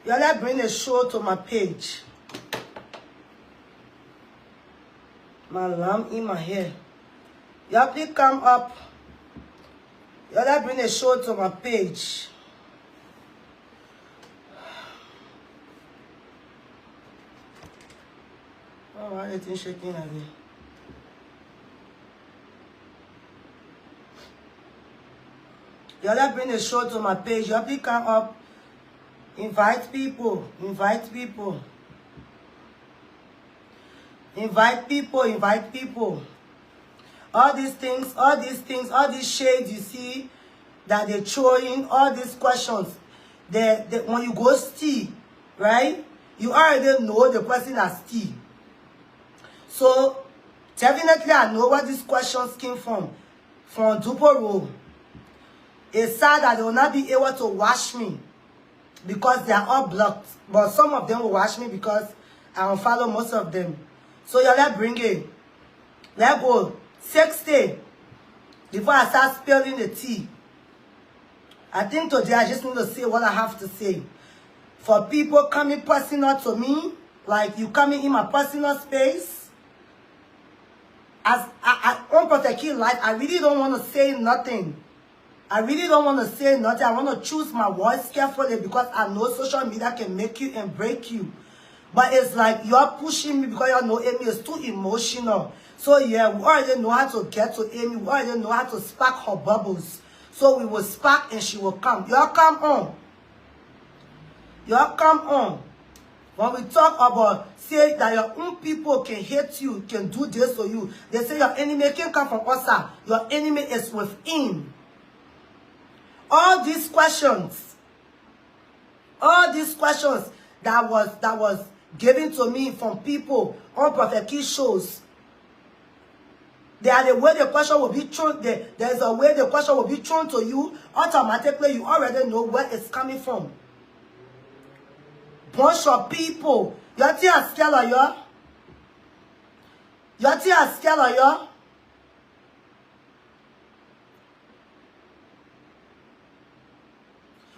Y'all let bring a show to my page. My lamb in my hair. Y'all please come up. Y'all let bring a show to my page. Oh, why is it shaking again? Y'all let bring a show to my page. Y'all please come up. Invite people. Invite people. Invite people. Invite people. All these things, all these shades you see that they're throwing, all these questions. When you go steal, right? You already know the person that steal. So, definitely I know where these questions came from Duporo. It's sad that they will not be able to watch me because they are all blocked. But some of them will watch me because I unfollow most of them. So, yeah, let's bring it. Let's go. 60. Before I start spilling the tea. I think today I just need to say what I have to say. For people coming personal to me, like you coming in my personal space, as I unprotect life, I really don't want to say nothing. I really don't want to say nothing. I want to choose my words carefully because I know social media can make you and break you. But it's like you're pushing me because you know Amy is too emotional. So yeah, we already know how to get to Amy. We already know how to spark her bubbles. So we will spark and she will come. Y'all come on. Y'all come on. When we talk about say that your own people can hate you, can do this to you, they say your enemy can come from outside. Your enemy is within. All these questions that was given to me from people on Prophet Key shows, they are the way the question will be thrown. There's a way the question will be thrown to you. Automatically, you already know where it's coming from. Bunch of people. You're scared of you. You're scared of you.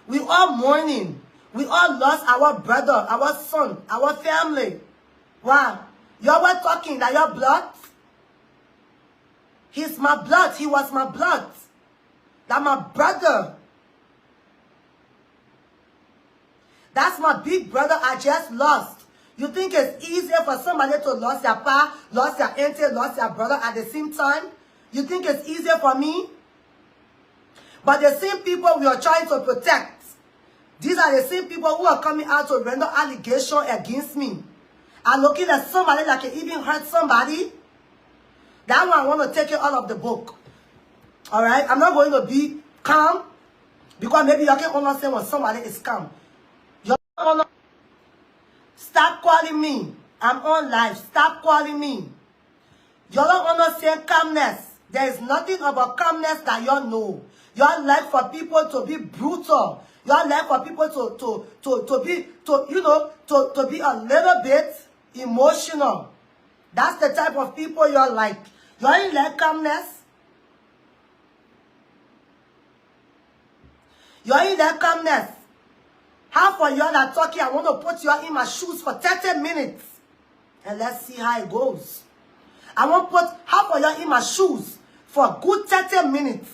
We all mourning. We all lost our brother, our son, our family. Wow. You were talking that your blood? He's my blood. He was my blood. That's my brother. That's my big brother I just lost. You think it's easier for somebody to lose their pa, lose their auntie, lose their brother at the same time? You think it's easier for me? But the same people we are trying to protect, these are the same people who are coming out to render allegation against me. I'm looking at somebody that can even hurt somebody. That one I want to take it out of the book. Alright? I'm not going to be calm because maybe you can understand when somebody is calm. Stop calling me. I'm on live. Stop calling me. You don't understand calmness. There is nothing about calmness that you know. You like for people to be brutal. You like for people to be a little bit emotional. That's the type of people you're like. You ain't like calmness. You ain't like calmness. Half of y'all are talking, I want to put you in my shoes for 30 minutes. And let's see how it goes. I want to put half of y'all in my shoes for a good 30 minutes.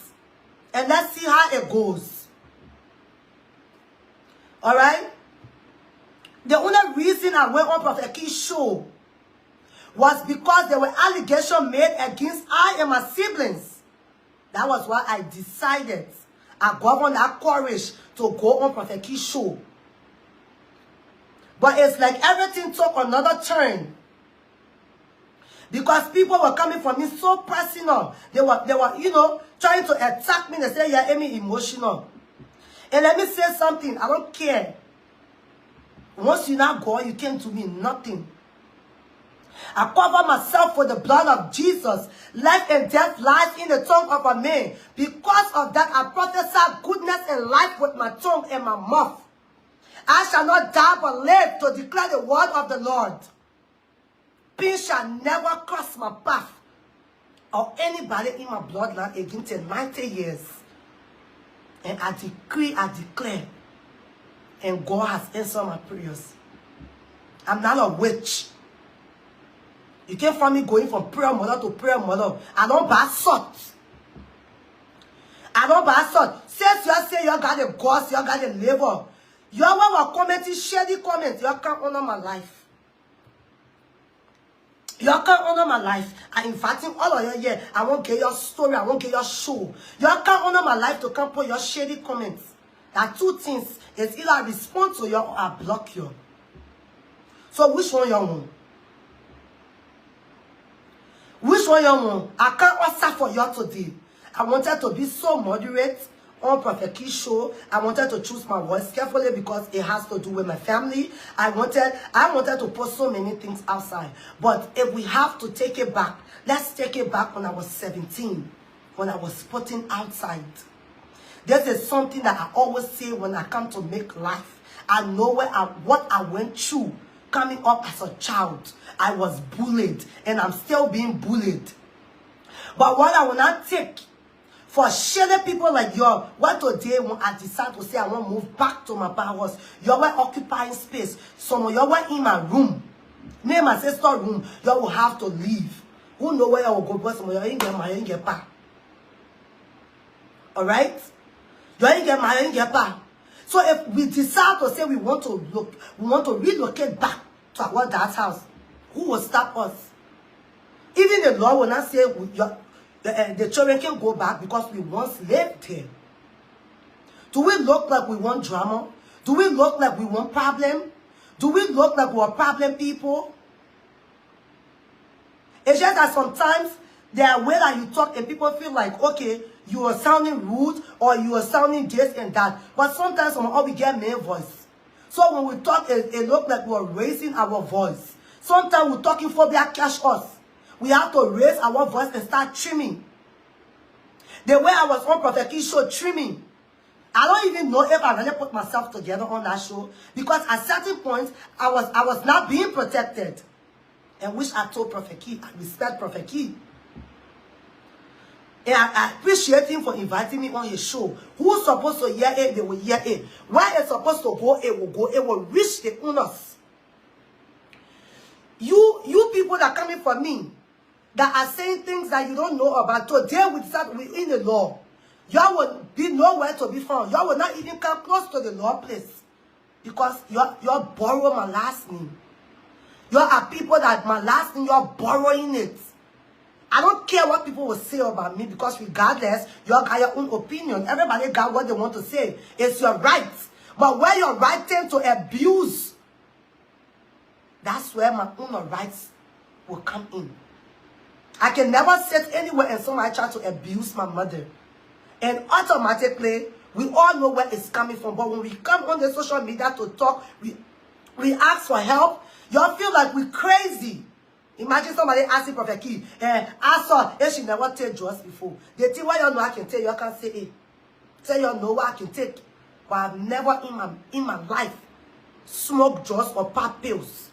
And let's see how it goes. Alright? The only reason I went on Prophet Key's show was because there were allegations made against I and my siblings. That was why I decided, I got on that courage to go on Prophet Key's show. But it's like everything took another turn. Because people were coming for me so personal. They were, trying to attack me. They say, yeah, Amy, emotional. And let me say something. I don't care. Once you now go, you came to me nothing. I cover myself with the blood of Jesus. Life and death lies in the tongue of a man. Because of that, I prophesy goodness and life with my tongue and my mouth. I shall not die but live to declare the word of the Lord. Pain shall never cross my path or anybody in my bloodline again till 90 years. And I decree, I declare, And God has answered my prayers. I'm not a witch. You can't find me going from prayer mother to prayer mother. I don't buy salt. I don't buy salt. Since you say you got a goss, you got a labor. You are commenting, share the comments. You can't honor my life. You can't honor my life. I'm inviting all of you here. I won't get your story. I won't get your show. You can't honor my life to come put your shady comments. There are two things. It's either I respond to you or I block you. So which one you want? Which one you want? I can't answer for you today. I wanted to be so moderate on Prophet Key's show. I wanted to choose my voice carefully because it has to do with my family. I wanted to post so many things outside. But if we have to take it back, let's take it back when I was 17, when I was putting outside. This is something that I always say when I come to make life. I know what I went through coming up as a child. I was bullied and I'm still being bullied. But what I will not take for shady people like you, what today when I decide to say I want to move back to my house, you were occupying space. Some of you were in my room, near my sister's room. You will have to leave. Who know where I will go? But some of you ain't get my ain't get back. All right, you ain't get my ain't get back. So if we decide to say we want to relocate back to our dad's house, who will stop us? Even the law will not say the children can go back because we once lived here. Do we look like we want drama? Do we look like we want problem? Do we look like we're problem people? It's just that sometimes there are ways that you talk and people feel like, okay, you are sounding rude or you are sounding this and that. But sometimes we get male voice. So when we talk, it looks like we're raising our voice. Sometimes we're talking phobia catch us. We have to raise our voice and start trimming. The way I was on Prophet Key's show, trimming. I don't even know if I really put myself together on that show. Because at certain points, I was not being protected. And which I told Prophet Key, I respect Prophet Key. And I appreciate him for inviting me on his show. Who's supposed to hear it, they will hear it. Where it's supposed to go, it will go. It will reach the owners. You people that are coming for me, that are saying things that you don't know about, today we start within the law. Y'all will be nowhere to be found. Y'all will not even come close to the law place. Because y'all borrow my last name. Y'all are people that my last name, you're borrowing it. I don't care what people will say about me because regardless, you got your own opinion. Everybody got what they want to say. It's your right. But where your right tend to abuse, that's where my own rights will come in. I can never sit anywhere and somebody try to abuse my mother. And automatically, we all know where it's coming from. But when we come on the social media to talk, we ask for help. Y'all feel like we're crazy. Imagine somebody asking Prophet Key, I saw, she never take drugs before. They think what you know I can tell you, I can't say it. Tell you know what I can take. But I've never in my life smoked drugs or pop pills.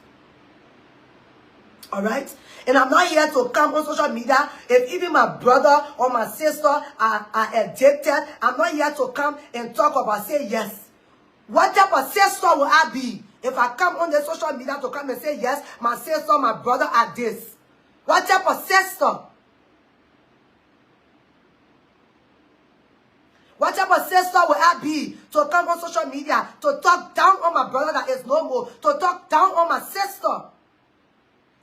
Alright? And I'm not here to come on social media. If even my brother or my sister are addicted, I'm not here to come and talk about, say yes. What type of sister will I be if I come on the social media to come and say, yes, my sister, my brother are this? What type of sister? What type of sister will I be to come on social media to talk down on my brother that is no more, to talk down on my sister?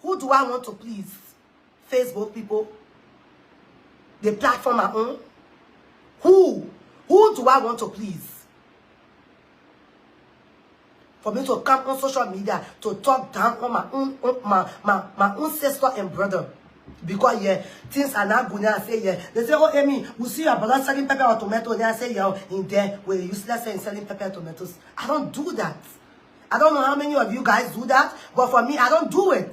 Who do I want to please? Facebook people? The platform I own? Who do I want to please? For me to come on social media to talk down on my own sister and brother. Because yeah, things are not good. I say yeah. They say, oh Amy, we see your brother selling pepper or tomato. And I say yeah, in there we're useless in selling pepper and tomatoes. I don't do that. I don't know how many of you guys do that, but for me, I don't do it.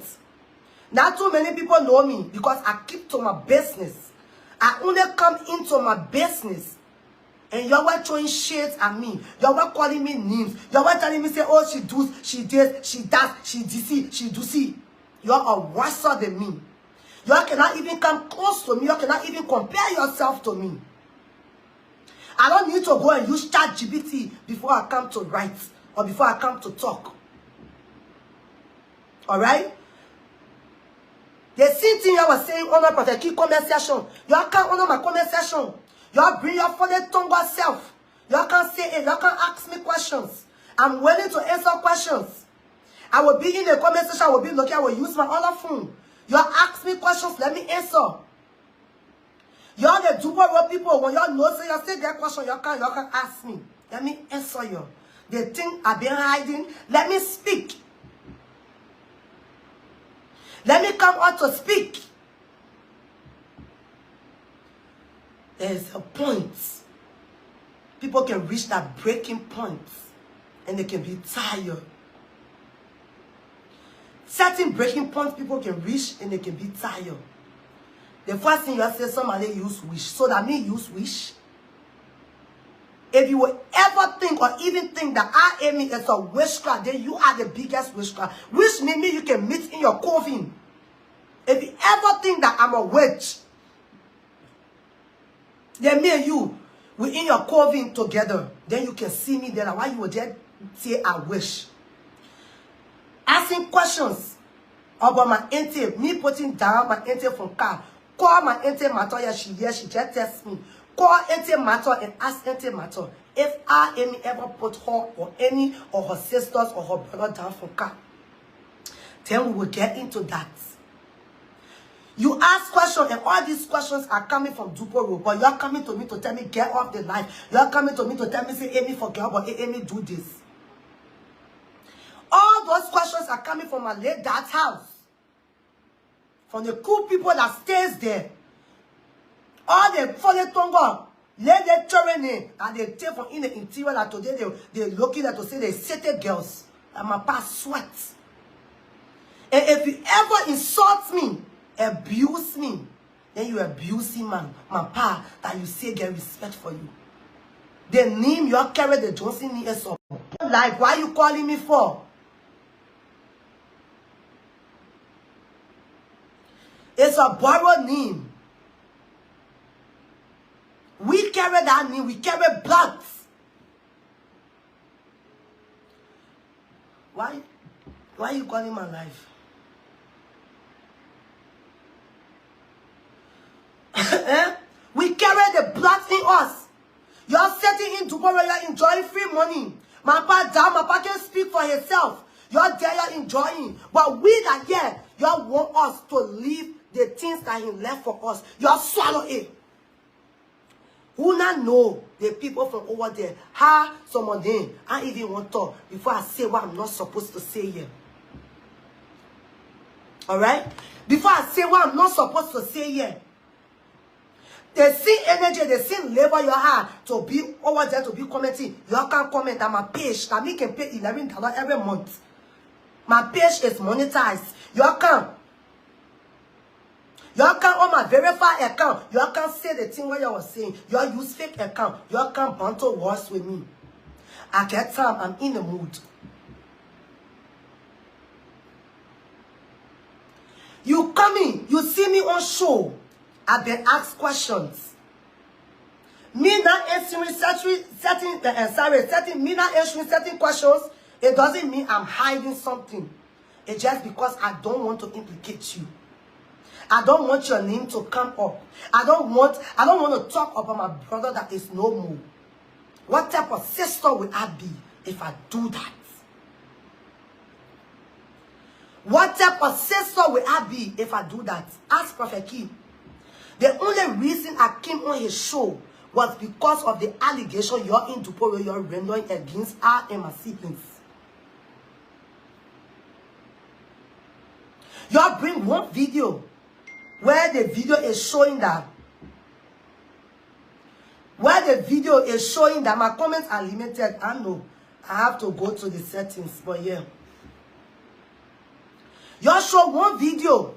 Not too many people know me because I keep to my business. I only come into my business. And y'all were throwing shades at me. Y'all were calling me names. Y'all were telling me, say, oh, she does, she did, she does, she DC, she do see. Y'all are worse than me. Y'all cannot even come close to me. Y'all cannot even compare yourself to me. I don't need to go and use ChatGPT before I come to write. or before I come to talk. Alright? The same thing I was saying on my Prophet Key comment section. Y'all can't honor my comment section. Y'all bring your funny tongue self. Y'all can't say it. Y'all can't ask me questions. I'm willing to answer questions. I will be in the comment section. I will be looking. I will use my other phone. Y'all ask me questions. Let me answer. Y'all the duper people. When y'all know, say y'all say that question, y'all can ask me. Let me answer you. The thing I've been hiding. Let me speak. Let me come out to speak. There's a point. People can reach that breaking point and they can be tired. Certain breaking points people can reach and they can be tired. The first thing you say, somebody use wish. So that means use wish. If you will ever think or even think that I am is a witchcraft, then you are the biggest witchcraft. Which means you can meet in your coven. If you ever think that I'm a witch, then me and you, we're in your coven together. Then you can see me there. Why you would just say I wish? Asking questions about my auntie, me putting down my auntie from car. Call my auntie Matter, yeah, she just text me. Call auntie Matter and ask auntie Matter if I ever put her or any of her sisters or her brother down from car. Then we will get into that. You ask questions, and all these questions are coming from Duporo, but you're coming to me to tell me, get off the line. You're coming to me to tell me, say, Amy, forget about it, Amy, do this. All those questions are coming from my late dad's house. From the cool people that stays there. All the funny tongue, let them children in, and they take from in the interior that today they're looking at to say they city girls. And my past sweat. And if you ever insult me, abuse me, then you abusing man, my pa, that you say get respect for you. The name you carry the Johnson name is up. Like, why you calling me for? It's a borrowed name. We carry that name, we carry blood. Why are you calling my life? We carry the blood in us. You're sitting in tomorrow, you're enjoying free money. My pa down, my pa can speak for himself. You're there, you're enjoying. But we that here, you want us to leave the things that he left for us. You swallow it. Who not know the people from over there? How some of them, I even want to talk before I say what I'm not supposed to say here. Alright? Before I say what I'm not supposed to say here. They see energy, they see labor you have to be over there to be commenting. You can comment on my page. That me can pay $11 every month. My page is monetized. You can on my verified account. You can say the thing what you was saying. You use fake account. You can banter words with me. At that time, I'm in the mood. You come in, you see me on show. I've been asked questions. Me not answering certain questions. It doesn't mean I'm hiding something. It's just because I don't want to implicate you. I don't want your name to come up. I don't want to talk about my brother that is no more. What type of sister will I be if I do that? What type of sister will I be if I do that? Ask Prophet Key. The only reason I came on his show was because of the allegation you're in Duporo, you're rendering against I and my siblings. Y'all bring one video where the video is showing that my comments are limited. I know I have to go to the settings, but yeah. Y'all show one video.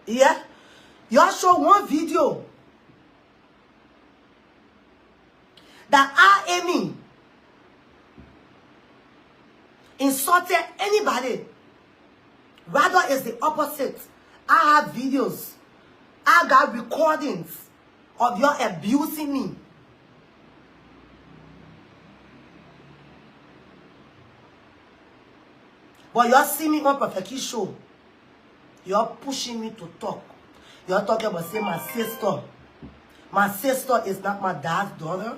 Yeah? Y'all show one video that I, Amy, insulted anybody. Rather, it's the opposite. I have videos. I got recordings of you abusing me. But you see me on Prophet Key show. You're pushing me to talk. You're talking about say my sister. My sister is not my dad's daughter.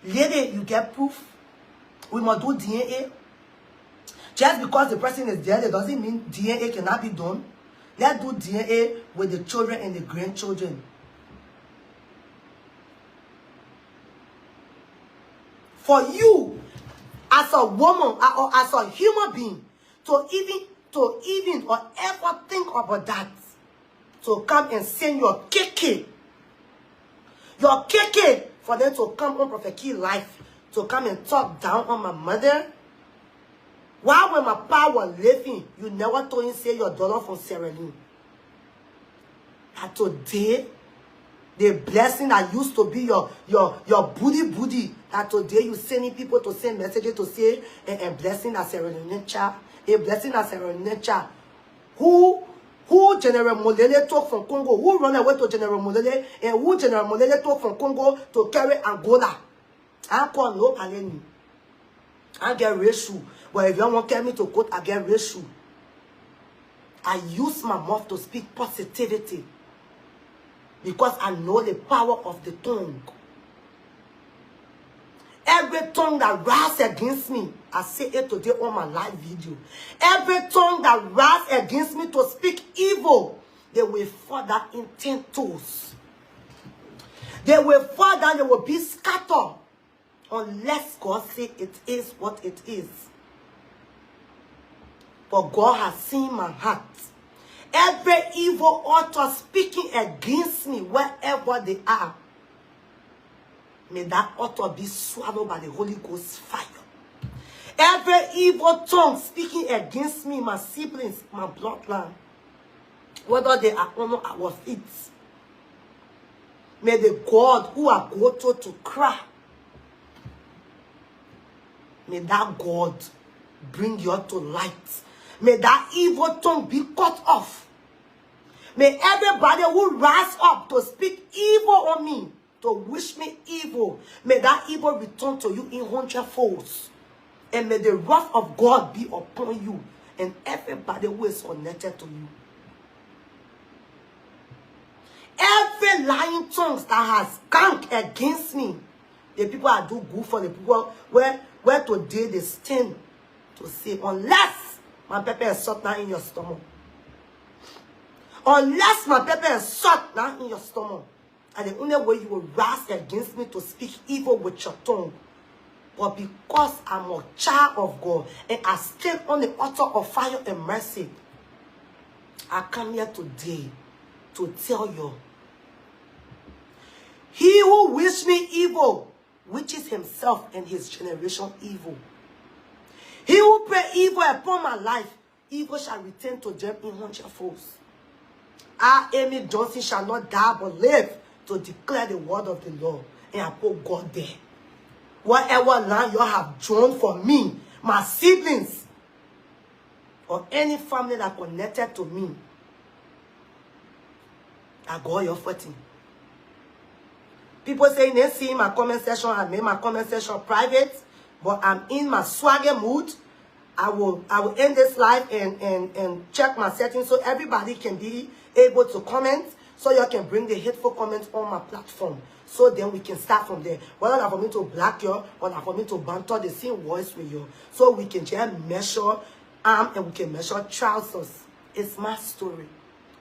Lady, you get proof. We must do DNA. Just because the person is dead, it doesn't mean DNA cannot be done. Let's do DNA with the children and the grandchildren. For you, as a woman or as a human being, to even or ever think about that, to come and send your KK for them to come on Prophet Key life, to come and talk down on my mother. Why when my pa was living, you never told him say your daughter from Sierra Leone? And today, the blessing that used to be your booty, that today you sending people to send messages to say a blessing that Sierra Leone child, a blessing that Sierra Leone child. Who General Molele took from Congo? Who run away to General Molele? And who General Molele took from Congo to carry Angola? I call no Aleni. I get ratio. But if you want to tell me to quote, I get ratio. I use my mouth to speak positivity. Because I know the power of the tongue. Every tongue that rises against me, I say it today on my live video. Every tongue that rises against me to speak evil, they will fall down in 10 toes. They will fall down, they will be scattered. Unless God say it is what it is. But God has seen my heart. Every evil author speaking against me, wherever they are, may that author be swallowed by the Holy Ghost fire. Every evil tongue speaking against me, my siblings, my bloodline, whether they are on our feet, may the God who I go to cry, may that God bring you to light. May that evil tongue be cut off. May everybody who rise up to speak evil on me, to wish me evil, may that evil return to you in 100 folds. And may the wrath of God be upon you and everybody who is connected to you. Every lying tongue that has come against me, the people I do good for, the people where today they stand to say, unless my pepper is salt now in your stomach. Unless my pepper is salt now in your stomach. And the only way you will rise against me to speak evil with your tongue. But because I'm a child of God and I stand on the altar of fire and mercy, I come here today to tell you, he who wishes me evil, wishes himself and his generation evil. He who pray evil upon my life, evil shall return to them in 100 folds. I, Amy Johnson, shall not die but live to declare the word of the Lord. And I put God there. Whatever land you have drawn for me, my siblings, or any family that connected to me, I go your footing. People say they see my comment section, I made my comment section private, but I'm in my swagger mood. I will end this live and check my settings so everybody can be able to comment, so you can bring the hateful comments on my platform. So then we can start from there. Whether not for me to black you or not for me to banter the same voice with you. So we can just measure arm and we can measure trousers. It's my story.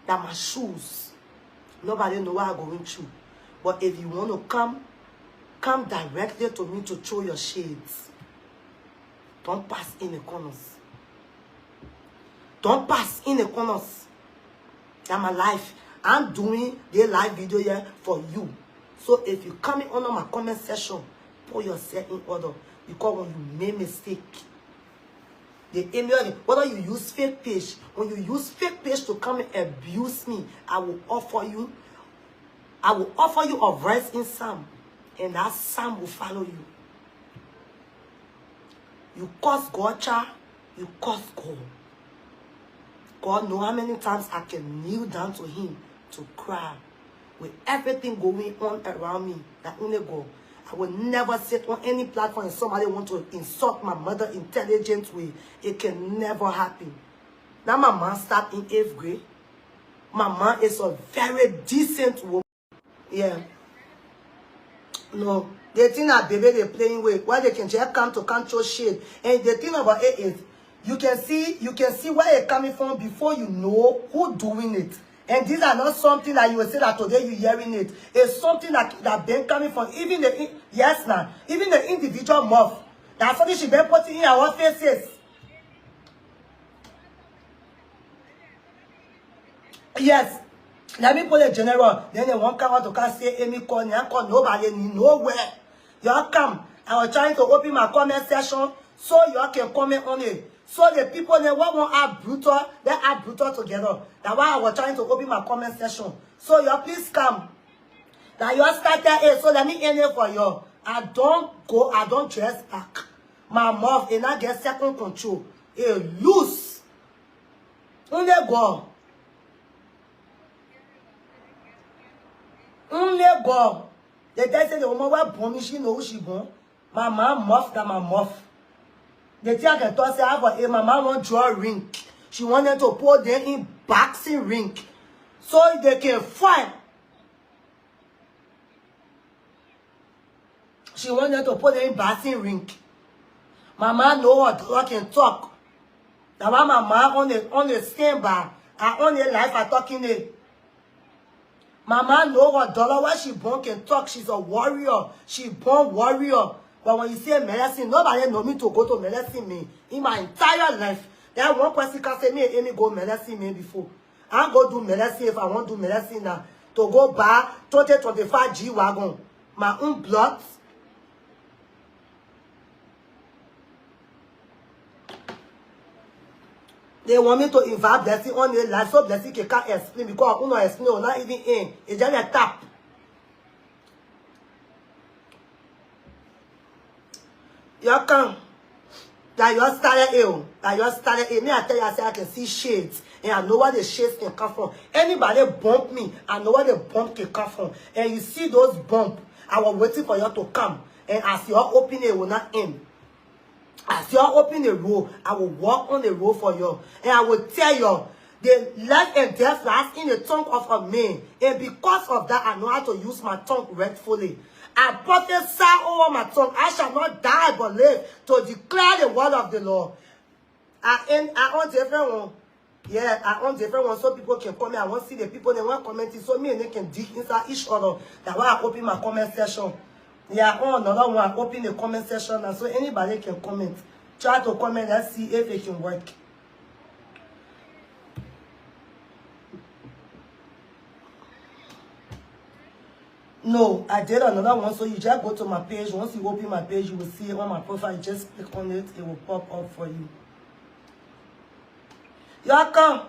That my shoes. Nobody know what I'm going through. But if you want to come directly to me to throw your shades. Don't pass in the corners. Don't pass in the corners. That's my life. I'm doing the live video here for you. So if you come in under my comment section, put yourself in order. Because when you make mistake, the email, whether you use fake page, when you use fake page to come and abuse me, I will offer you a verse in Psalm, and that Psalm will follow you. You curse God, child, you curse God. God knows how many times I can kneel down to him to cry. With everything going on around me, that only God, I will never sit on any platform and somebody want to insult my mother intelligent way. It can never happen. Now my mom started in 8th grade. My mom is a very decent woman. Yeah. No. They think that baby they playing with. Why they can just come to control shit. And the thing about it is, you can see where it's coming from before you know who doing it. And these are not something that you will say that today you hearing it. It's something that been coming from even the even the individual mouth. That's something she been putting in our faces. Yes. Let me put a general. Then they won't come out to come say Amy call nobody nowhere. Y'all come. I was trying to open my comment section so y'all can comment on it. So the people they won't act brutal, they act brutal together. That's why I was trying to open my comment section. So y'all please come. Now y'all started it, so let me end it for y'all. I don't dress back. My mouth and I get second control. It loose. Only go. Only go. The guy said the woman was born, she know who she born. My mom muff that my muff. The thing I can talk say, my mom won't draw a ring. She wanted to put them in boxing ring. So they can fight. She wanted to put them in boxing ring. My mom know what I can talk. That's why my mom on the standby. I on the life I talking it. Mama know what dollar where she born can talk. She's a warrior. She born warrior. But when you say medicine, nobody know me to go to medicine me. In my entire life, that one person can say me, Amy go medicine me before. I go do medicine if I want to do medicine now. To go buy 2025 G-Wagon. My own blood. They want me to invite blessing on the life, so blessing can't explain because I don't explain or not even in. It's just a tap. You come. That you started ill. That you started ill. Me, I tell you, I say I can see shades. And I know where the shades can come from. Anybody bump me, I know where the bump can come from. And you see those bumps, I was waiting for you to come. And as you open it, will not end. As you open the road, I will walk on the road for you. And I will tell you, the life and death lies in the tongue of a man. And because of that, I know how to use my tongue rightfully. I prophesy over my tongue. I shall not die but live to declare the word of the Lord. I on different one. Yeah, I on different one so people can comment. I want to see the people they want commenting so me and they can dig inside each other. That's why I open my comment section. Yeah, on another one, open the comment section and so anybody can comment. Try to comment, let's see if it can work. No, I did another one, so you just go to my page. Once you open my page, you will see it on my profile. You just click on it, it will pop up for you. Y'all come.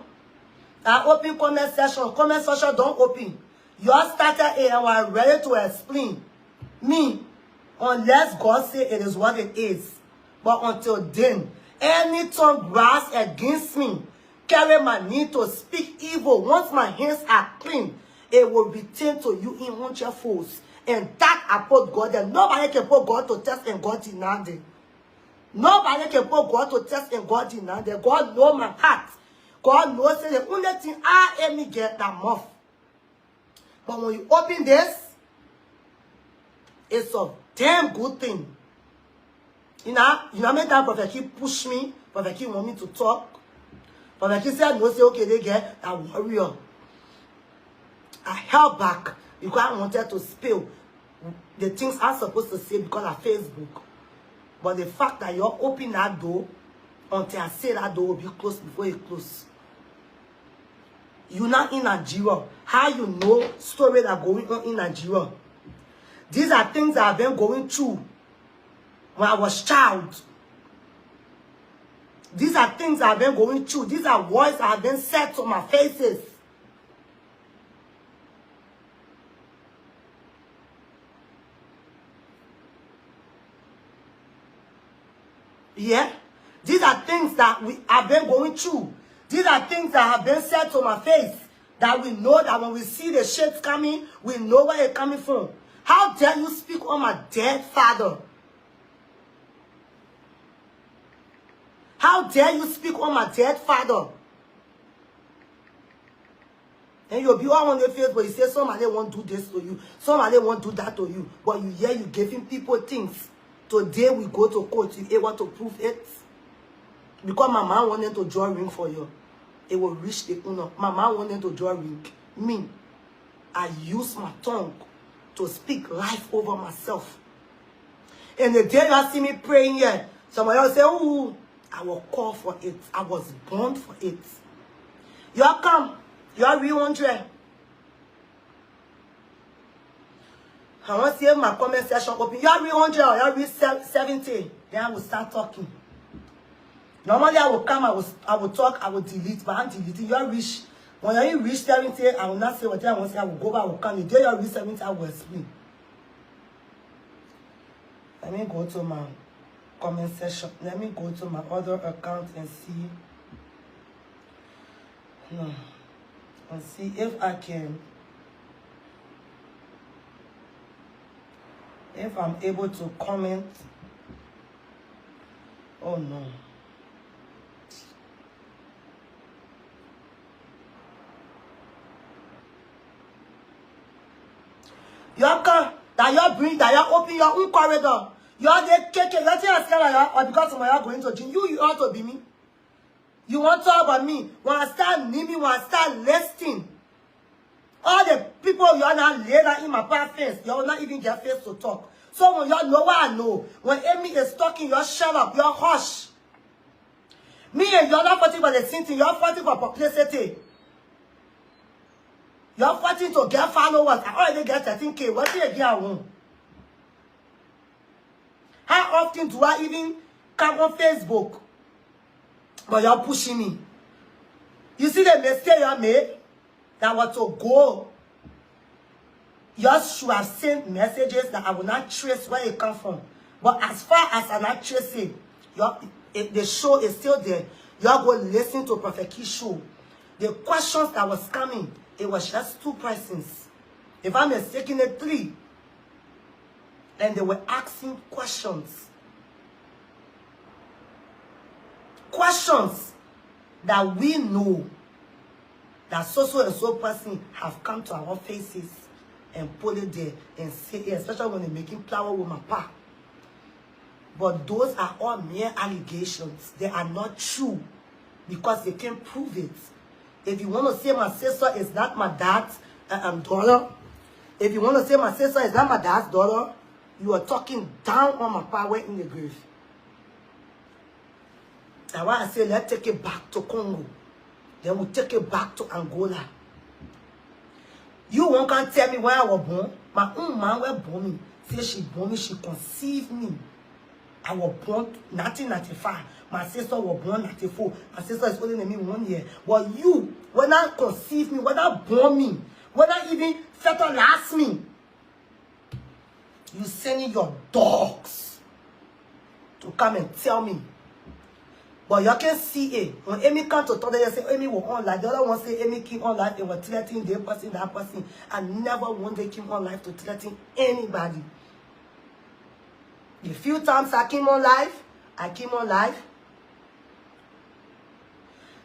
I open comment section. Comment section don't open. Y'all started it and we're ready to explain. Me, unless God say it is what it is. But until then, any tongue rise against me, carry my need to speak evil. Once my hands are clean, it will return to you in 100-fold. And that I put God there. Nobody can put God to test and God deny them. Nobody can put God to test and God deny them. God knows my heart. God knows that the only thing I am get that mouth. But when you open this, it's a damn good thing. You know many times Prophet keep push me, Prophet keep want me to talk. Prophet keep said no, say okay, they get a warrior. I held back because I wanted to spill the things I'm supposed to say because of Facebook. But the fact that you open that door, until I say that door will be closed before it closes. You're not in Nigeria. How you know stories that are going on in Nigeria? These are things that I've been going through when I was child. These are things I've been going through. These are words that have been said to my faces. Yeah? These are things that we have been going through. These are things that have been said to my face. That we know that when we see the shit coming, we know where it's coming from. How dare you speak on my dead father? How dare you speak on my dead father? And you'll be all on the face, but you say somebody won't do this to you. Somebody won't do that to you. But you hear you giving people things. Today we go to court. You able to prove it? Because my man wanted to draw a ring for you. It will reach the owner. My man wanted to draw a ring. Me, I use my tongue to speak life over myself. And the day you see me praying here, somebody will say, oh, I will call for it. I was born for it. You are come. You are real 100. I want to see my comment section open. You are real 100 or you are real 70. Then I will start talking. Normally I will come, I will talk, I will delete, but I'm deleting. You are rich. When you reach 70, I will not say what I want to say. I will go back, I will come. The day you are reach 70, I will explain. Let me go to my comment section. Let me go to my other account and see. No. And see if I can. If I'm able to comment. Oh no. You come, that you bring, that you open your own corridor. You are the cake, you are scared, or because somebody are going to gym. You ought to be me. You want to talk about me. When I start naming, when I start listing, all the people you are not later in my past face, you will not even get face to talk. So when you know what I know, when Amy is talking, you shut up, you hush. Me and you are not fighting for the same thing, you are fighting for publicity. You are fighting to get followers. I already get 13K. What do you get? How often do I even come on Facebook? But you're pushing me. You see the mistake you made? That was to go. You should have sent messages that I will not trace where it come from. But as far as I'm not tracing, the show is still there. You're going to listen to Prophet Key's show. The questions that was coming, it was just 2 persons. If I'm mistaken, 3. And they were asking questions. Questions that we know that so and so person have come to our faces and put it there and say it, especially when they're making flower with my pa. But those are all mere allegations. They are not true because they can't prove it. If you want to say my sister is not my dad's daughter, if you want to say my sister is not my dad's daughter, you are talking down on my power in the grave. That's why I say let's take it back to Congo. Then we'll take it back to Angola. You won't can't tell me where I was born. My own man was born me. Say she born me, she conceived me. I was born 1995. My sister was born 94. My sister is older than me 1 year. But you, when I conceived me, when I born me, when I even fertilized me, you sending your dogs to come and tell me. But you can see it. When Amy come to talk, they say Amy was on live. The other one say Amy came on live. They were threatening their person, that person. And never one day came on live to threaten anybody. The few times I came on live,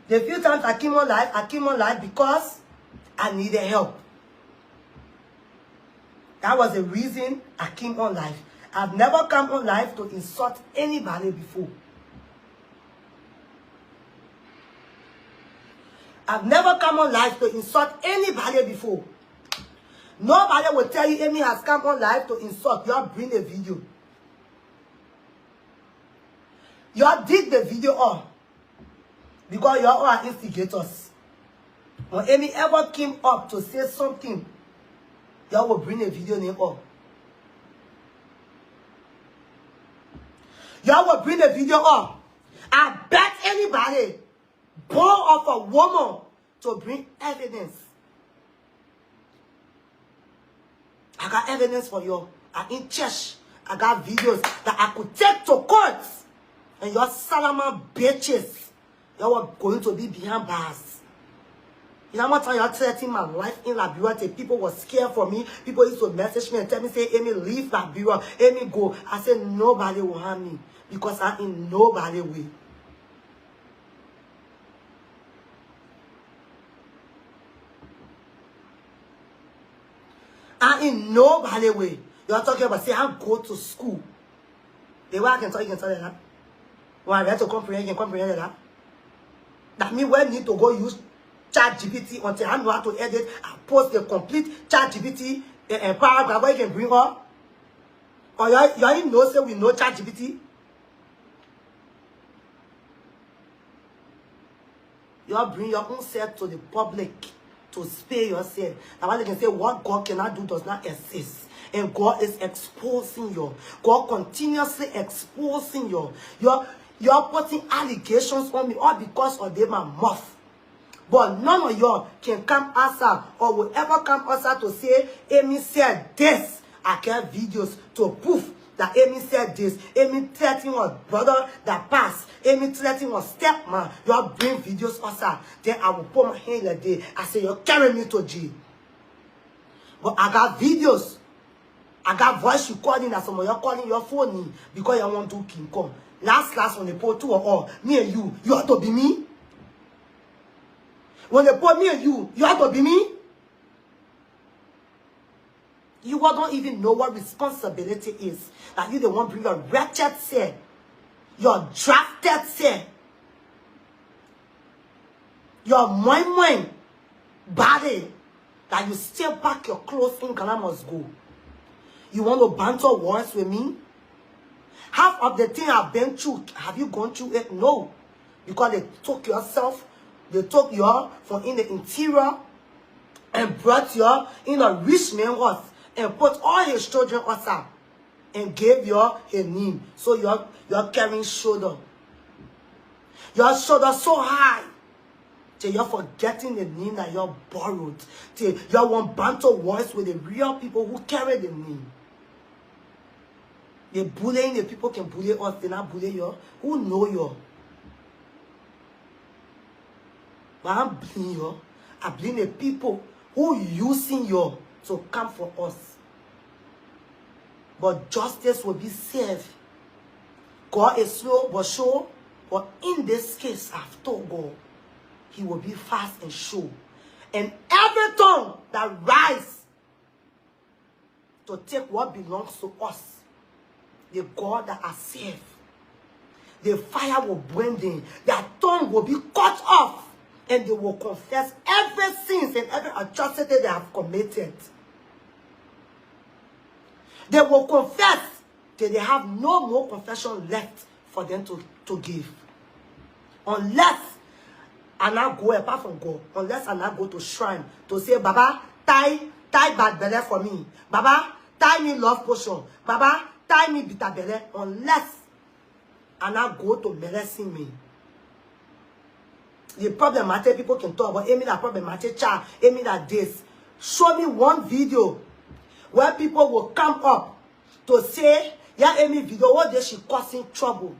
The few times I came on live because I needed help. That was the reason I came on live. I've never come on live to insult anybody before. I've never come on live to insult anybody before. Nobody will tell you Amy has come on live to insult. You all bring a video. You all dig the video up. Because you all are instigators. When Amy ever came up to say something, you all will bring a video name up. You all will bring a video up. I bet anybody born of a woman to bring evidence. I got evidence for you. I'm in church. I got videos that I could take to court. And your Salaman bitches, you are going to be behind bars. You know what time you're threatening my life in Liberia? People were scared for me. People used to message me and tell me, say, Amy, leave Liberia. Amy, go. I said, nobody will harm me because I'm in nobody's way. I'm in nobody's way. You're talking about, say, I go to school. The way I can tell you, can tell you that. When I read to comprehend, you can comprehend that. That means when I need to go use ChatGPT until I know how to edit and post the complete ChatGPT paragraph where you can bring up. Or you know, say we know ChatGPT. You bring your own self to the public to spare yourself. Now why they can say what God cannot do does not exist. And God is exposing you. God continuously exposing you. You're putting allegations on me all because of them my mouth. But none of y'all can come outside or will ever come outside to say, Amy said this. I get videos to prove that Amy said this. Amy threatening her brother that passed. Amy threatening her stepman. Y'all bring videos outside. Then I will put my hand like this. I say, you're carrying me to jail. But I got videos. I got voice recording that some of y'all calling your phone because you want to King Kong. Last when they put two or all, me and you have to be me. When they put me and you have to be me. You all don't even know what responsibility is. That you the one bring your wretched self, your drafted self, your mind body, that you still pack your clothes in and I must go. You want to banter words with me? Half of the thing I've been through, have you gone through it? No. Because they took yourself, they took you from in the interior and brought you in a rich man's house and put all his children outside and gave you his name. So you're carrying shoulder. Your shoulder so high till you're forgetting the name that you're borrowed. Till you want banter words with the real people who carry the name. They bullying the people can bully us, they not bully you. Who know you? But I'm blaming you. I blame the people who using you to come for us. But justice will be served. God is slow but sure. But in this case, I've told God, He will be fast and sure. And every tongue that rise to take what belongs to us, the God that I serve, the fire will burn them. Their tongue will be cut off. And they will confess every sin and every atrocity they have committed. They will confess till they have no more confession left for them to give. Unless I now go apart from God. Unless I now go to shrine to say, Baba, tie bad belly for me. Baba, tie me love potion. Baba, tie me bitter belly. Unless I now go to blessing me. The problematic people can talk about Amy that problematic child, Amy that this. Show me one video where people will come up to say, yeah, Amy video, what did she causing trouble?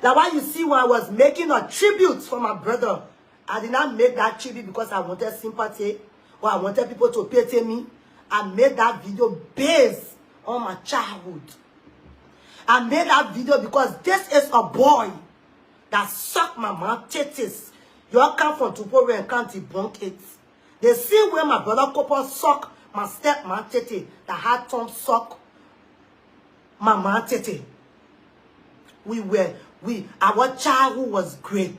Now, why you see when I was making a tribute for my brother, I did not make that tribute because I wanted sympathy or I wanted people to pity me. I made that video based on my childhood. I made that video because this is a boy that sucked my mouth titties. You all come from Tupori and can't debunk it. They see where my brother Copper suck my stepman titty, that had Tom suck my mouth titty. Our childhood was great.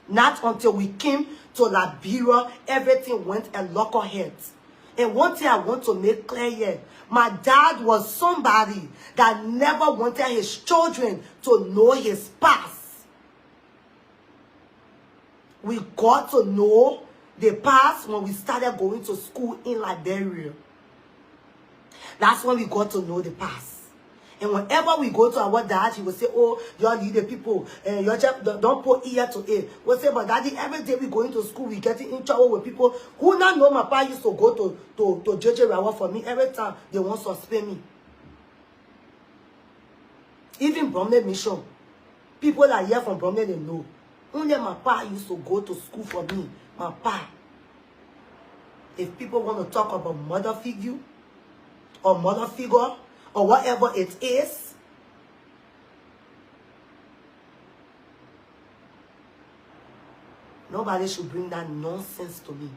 Not until we came to Liberia, everything went a lockerheads. And one thing I want to make clear here, my dad was somebody that never wanted his children to know his past. We got to know the past when we started going to school in Liberia. That's when we got to know the past. And whenever we go to our dad, he will say, oh, y'all need the people. And you don't put ear to ear. We'll say, but daddy, every day we going to school, we getting in trouble with people who not know my pa used to go to JJ Rawa for me. Every time they want to suspend me. Even Bromley Mission. People that are here from Bromley, they know. Only my pa used to go to school for me. My pa. If people want to talk about mother figure or whatever it is, nobody should bring that nonsense to me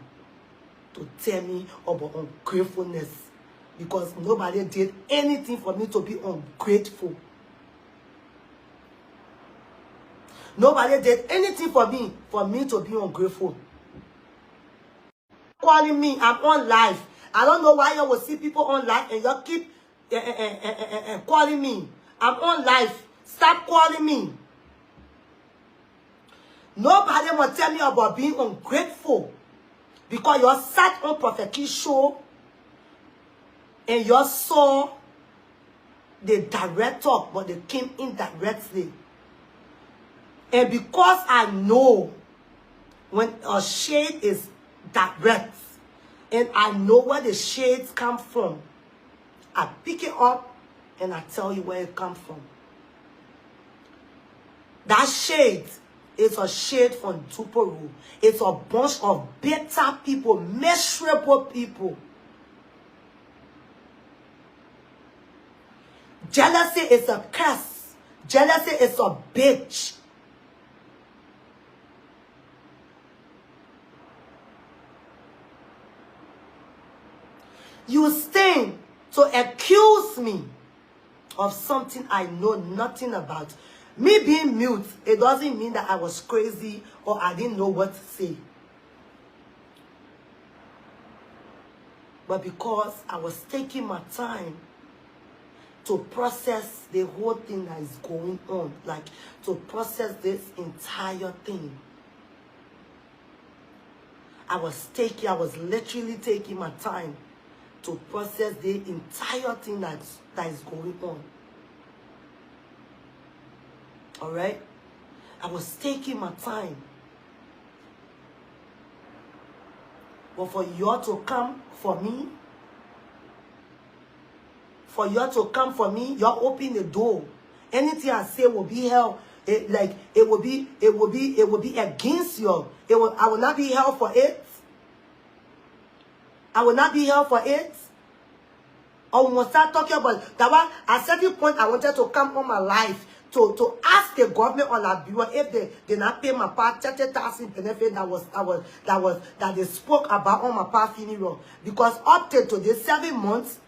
to tell me about ungratefulness, because nobody did anything for me to be ungrateful. Nobody did anything for me to be ungrateful. Calling me, I'm on live. I don't know why you will see people on live and you keep calling me. I'm on live. Stop calling me. Nobody will tell me about being ungrateful, because you sat on Prophet Key's show and you saw the direct talk, but they came indirectly. And because I know when a shade is direct, and I know where the shades come from, I pick it up and I tell you where it comes from. That shade is a shade from Tuporo. It's a bunch of bitter people, miserable people. Jealousy is a curse. Jealousy is a bitch. You stand to accuse me of something I know nothing about. Me being mute, it doesn't mean that I was crazy or I didn't know what to say. But because I was taking my time to process the whole thing that is going on, like to process this entire thing. I was literally taking my time to process the entire thing that is going on. All right? I was taking my time. But for you all to come for me, you open the door. Anything I say will be held. It will be against you. I will not be held for it. I will not be held for it. Or we must start talking about that one. At certain point, I wanted to come on my life to ask the government on Liberia if they did not pay my part 30,000 benefit that they spoke about on my part funeral. Because up to today, 7 months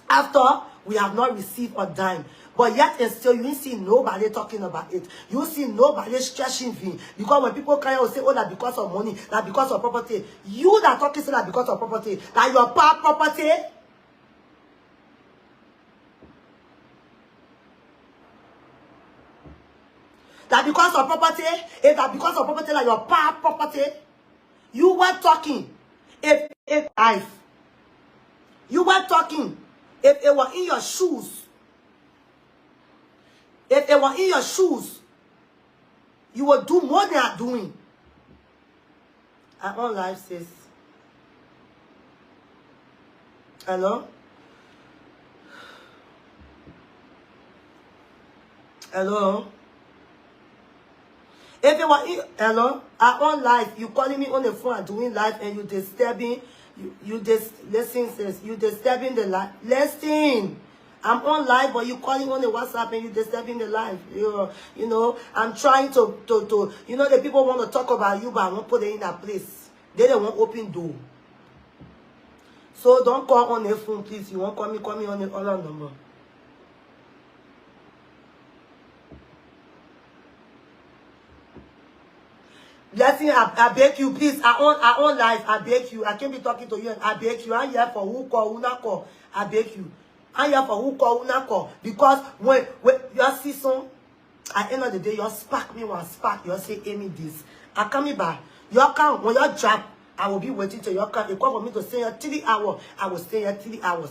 after, we have not received a dime. But yet and still, you see nobody talking about it. You see nobody stretching me. Because when people come out and say, oh, that because of money, that because of property. You that talking say that because of property. That your part property. That because of property. If that because of property, that your part property. You were talking. If life. You were talking. If it were in your shoes. If it were in your shoes, you would do more than I'm doing. I'm on live, sis. Hello? Hello? If it were in, hello? I'm on live. You calling me on the phone and doing live and you disturbing, listen, sis. You disturbing the live. Listen. I'm on live, but you calling on the WhatsApp and you disturbing the live. You know, I'm trying to, you know, the people want to talk about you, but I won't put it in that place. They don't want open door. So don't call on the phone, please. You won't call me on the other number. Blessing, I beg you, please. I on live. I beg you. I can't be talking to you, and I beg you. I'm here for who call, who not call. I beg you. I'm here for who call, who not call. Because when you see some, at the end of the day, you spark me one spark. You say, Amy, this. I come back. You come, when you drop, I will be waiting till you come. You call for me to stay here 3 hours. I will stay here 3 hours.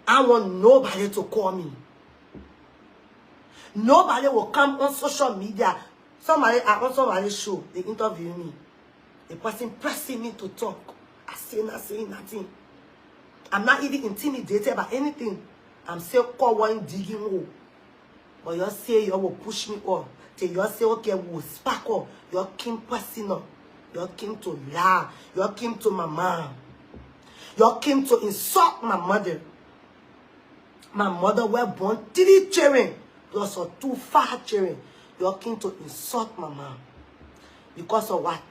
I want nobody to call me. Nobody will come on social media. Somebody on somebody's show, they interview me. The person pressing me to talk. I say nothing. I'm not even intimidated by anything. I'm still call one digging hole. But you say you will push me off. till you say, okay, we'll sparkle. You came personal. You came to lie. You came to my mom. You came to insult my mother. My mother were born 3 children plus 2 5 children. You came to insult my mom. Because of what?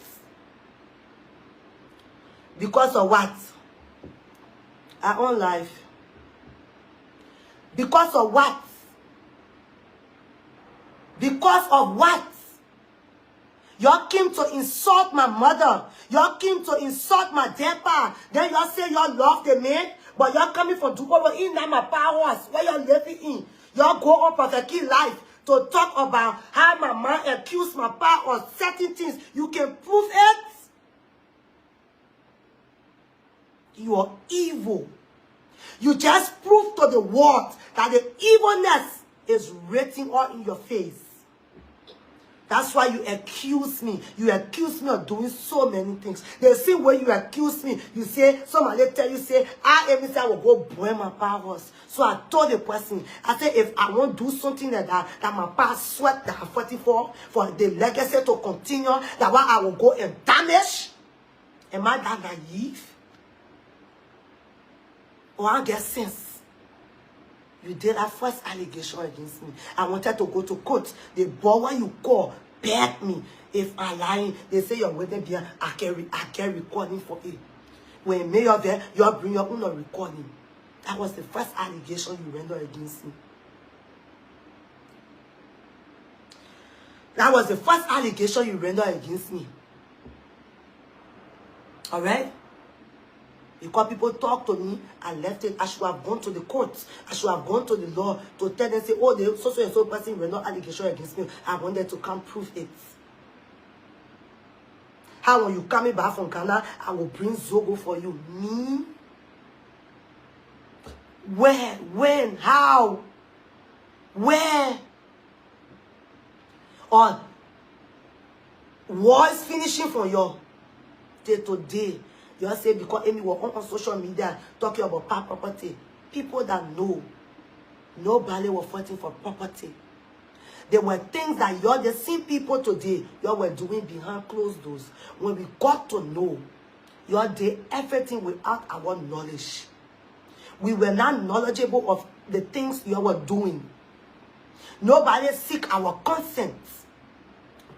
Because of what? Our own life. Because of what? Because of what? You came to insult my mother. You came to insult my dad. Then you say you love the man, but you're coming from Dubai in my powers where you're living in. You go on perfectly life to talk about how my mom accused my pa of certain things. You can prove it. You are evil. You just prove to the world that the evilness is written all in your face. That's why you accuse me. You accuse me of doing so many things. The same way you accuse me, you say, somebody tell you, say, I will go burn my powers. So I told the person, I said, if I won't do something like that my past sweat that I'm 44, for the legacy to continue, that what I will go and damage. Am I that naive? Or I get sense? You did that first allegation against me. I wanted to go to court. The boy you call begged me. If I'm lying, they say you're waiting there. I can recording for it. When me you're there, you bring your own recording. That was the first allegation you rendered against me. That was the first allegation you rendered against me. Alright? Because people talk to me, I left it. I should have gone to the courts. I should have gone to the law to tell them, say, oh, the so and so person rendered allegation against me. I wanted to come prove it. How when you coming back from Ghana, I will bring Zogo for you. Me? Where? When? How? Where? Or war is finishing for you. Day to day. You say because Amy was on social media talking about property. People that know nobody was fighting for property. There were things that you're the same people today you were doing behind closed doors. When we got to know, you did everything without our knowledge. We were not knowledgeable of the things you were doing. Nobody seek our consent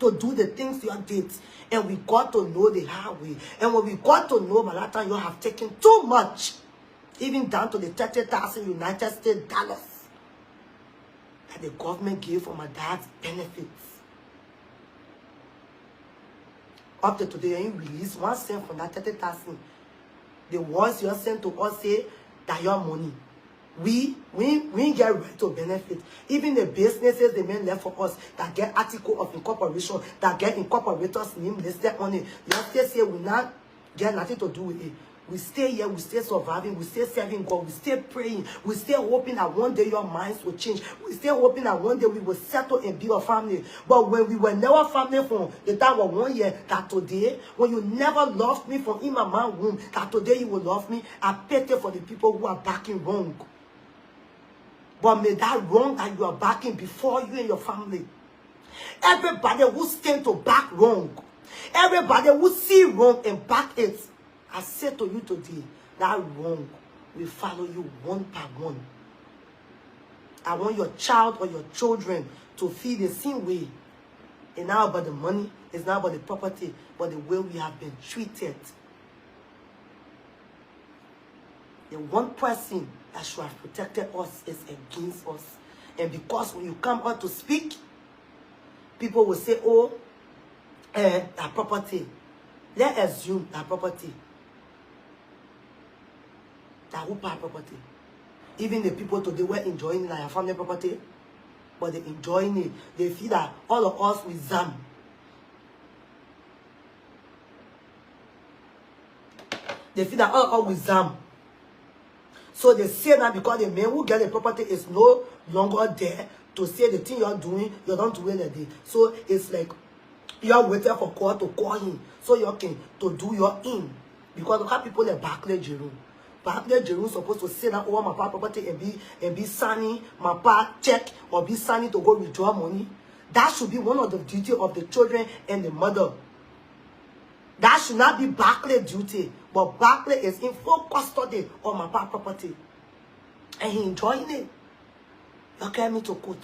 to do the things you did. And we got to know the hard way. And when we got to know, by that time, you have taken too much. Even down to the 30,000 United States dollars that the government gave for my dad's benefits. Up to today, you release 1 cent from that 30,000. The ones you sent to us say that your money. We get right to benefit. Even the businesses the men left for us that get article of incorporation, that get incorporators name listed on it. You still say we not get nothing to do with it. We stay here, we stay surviving, we stay serving God, we stay praying, we stay hoping that one day your minds will change. We stay hoping that one day we will settle and be a family. But when we were never family from the time of 1 year, that today, when you never loved me from in my mom's womb, that today you will love me, I pity for the people who are backing wrong. But may that wrong that you are backing before you and your family. Everybody who stand to back wrong. Everybody who see wrong and back it. I say to you today, that wrong will follow you one by one. I want your child or your children to feel the same way. It's not about the money, it's not about the property, but the way we have been treated. The one person that should have protected us is against us. And because when you come out to speak, people will say, oh, that property. Let's assume that property. That who buy property. Even the people today were enjoying it, like family property, but they're enjoying it. They feel that all of us with them. They feel that all of us with them. So they say that because the man who get the property is no longer there to say the thing you're doing, you don't do it a day. So it's like you're waiting for God to call him so you can to do your in. Because look at people like Barclay Jerome. Barclay Jerome supposed to say that over my property and be signing my part check or be signing to go withdraw money. That should be one of the duty of the children and the mother. That should not be Barclay duty. But Barclay is in full custody of my property. And he enjoying it. You carry me to court.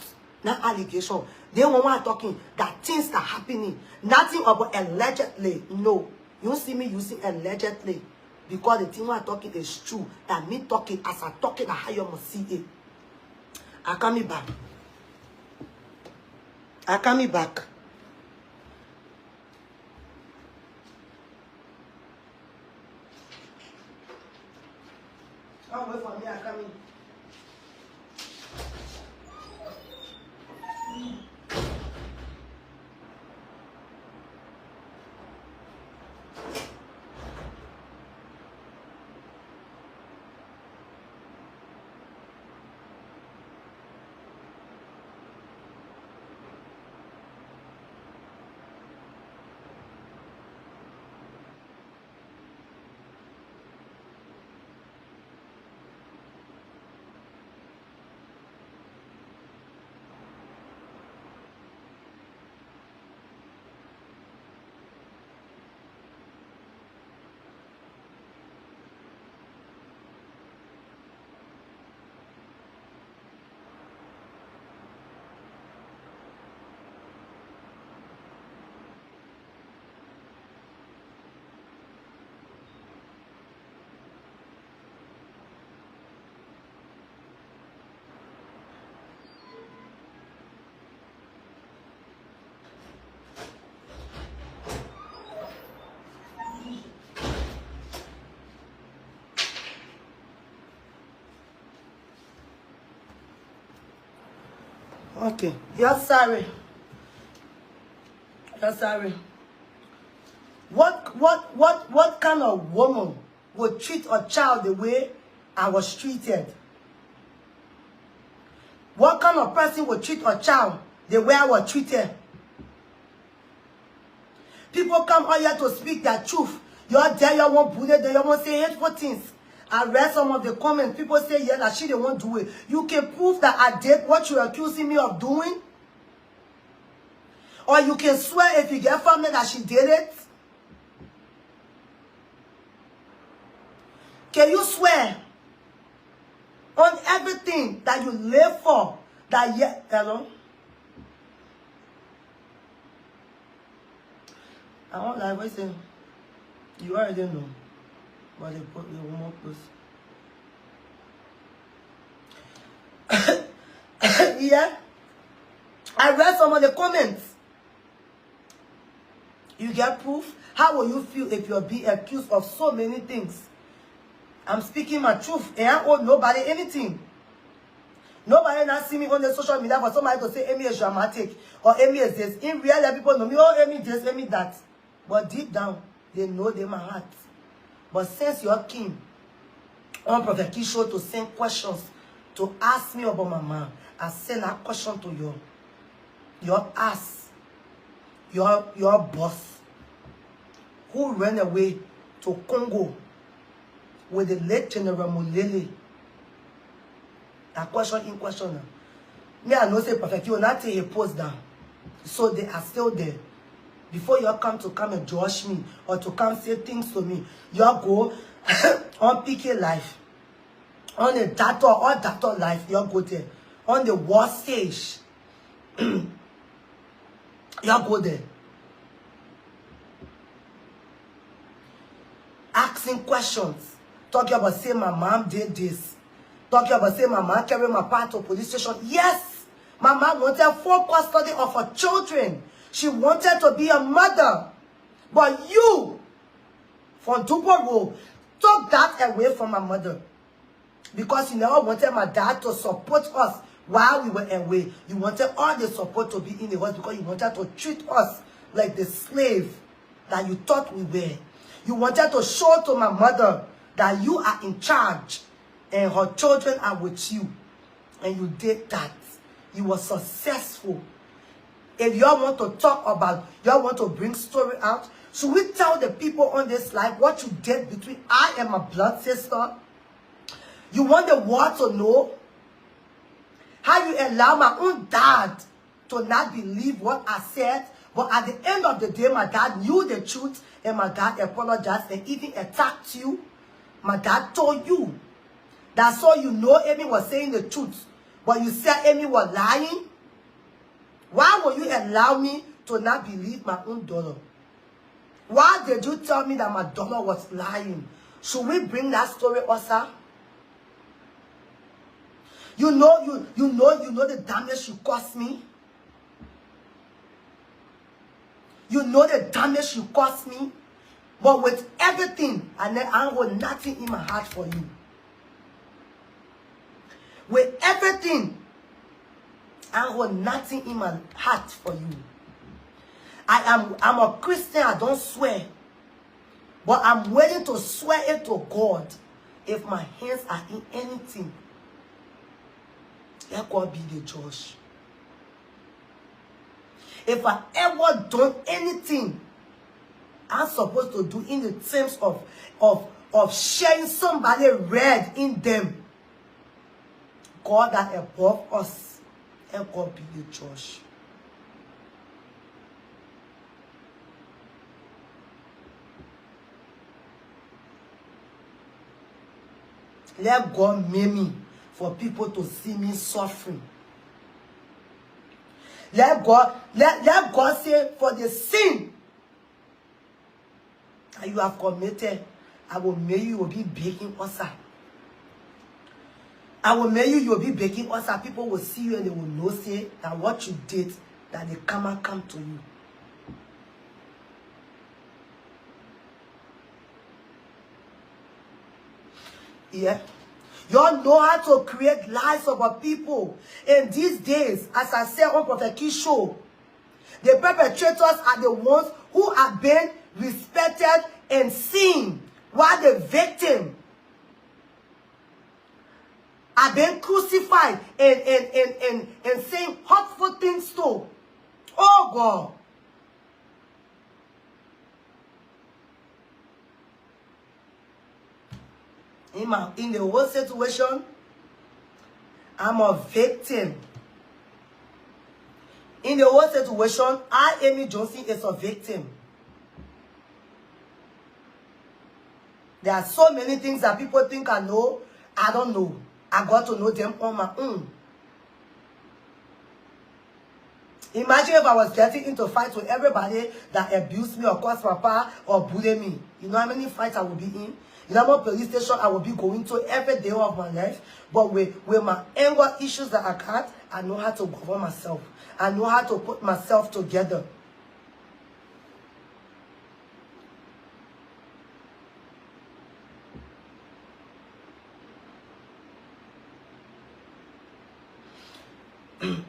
Not allegation. They want talking that things are happening. Nothing about allegedly. No. You don't see me using allegedly. Because the thing we're talking is true. That me talking as I talking, I how you must see it. I come back. I come back. Come wait for me, I come in. Okay. You're sorry. You're sorry. What kind of woman would treat a child the way I was treated? What kind of person would treat a child the way I was treated? People come out here to speak their truth. You're there, you won't bully, you won't say hateful things. I read some of the comments. People say, yeah, that she didn't want to do it. You can prove that I did what you're accusing me of doing. Or you can swear if you get from me that she did it. Can you swear on everything that you live for? That yet, hello? I don't like what you say. You already know. But they put the woman close. Yeah. I read some of the comments. You get proof? How will you feel if you're being accused of so many things? I'm speaking my truth. And I owe nobody anything. Nobody not see me on the social media for somebody to say Amy is dramatic or Amy is this. In reality, people know me, oh, Amy this, Amy that. But deep down, they know they my heart. But since you're keen on Prophet Kisho to send questions to ask me about my mom, I send that question to you. Your ass, your boss, who ran away to Congo with the late General Mulele. That question in question. Me, I know say Prophet Kisho not take a post down. So they are still there. Before you come and judge me or to come say things to me, you go on PK Life, on the data or data life, you go there. On the war stage, you go there. Asking questions. Talking about say my mom did this. Talking about say my mom carried my part to police station. Yes, my mom wanted full custody of her children. She wanted to be a mother. But you, from Dubo Road, took that away from my mother. Because you never wanted my dad to support us while we were away. You wanted all the support to be in the house because you wanted to treat us like the slave that you thought we were. You wanted to show to my mother that you are in charge and her children are with you. And you did that. You were successful. If y'all want to talk about, y'all want to bring story out, should we tell the people on this live what you did between I and my blood sister? You want the world to know how you allow my own dad to not believe what I said. But at the end of the day, my dad knew the truth, and my dad apologized and even attacked you. My dad told you. That's all you know Amy was saying the truth. But you said Amy was lying. Why would you allow me to not believe my own daughter? Why did you tell me that my daughter was lying? Should we bring that story also? You know the damage you caused me. You know the damage you caused me. But with everything, and then I got nothing in my heart for you. With everything, I got nothing in my heart for you. I'm a Christian, I don't swear. But I'm willing to swear it to God if my hands are in anything. Let God be the judge. If I ever done anything I'm supposed to do in the terms of sharing somebody red in them, God that above us, let God be the judge. Let God make me for people to see me suffering. Let God say, for the sin that you have committed, I will make you will be baking ulcer. I will make you will be baking ulcer. People will see you and they will know say that what you did, that the karma come to you. Yeah. Y'all know how to create lies about people. And these days, as I said on Prophet Key's show, the perpetrators are the ones who are being respected and seen, while the victim are being crucified and saying hurtful things to. Oh God. In the whole situation, I'm a victim. In the whole situation, Amy Johnson, is a victim. There are so many things that people think I know. I don't know. I got to know them on my own. Imagine if I was getting into fights with everybody that abused me or caused my power or bullied me. You know how many fights I will be in? You know how much police station I will be going to every day of my life? But with my anger issues that I got, I know how to govern myself. I know how to put myself together.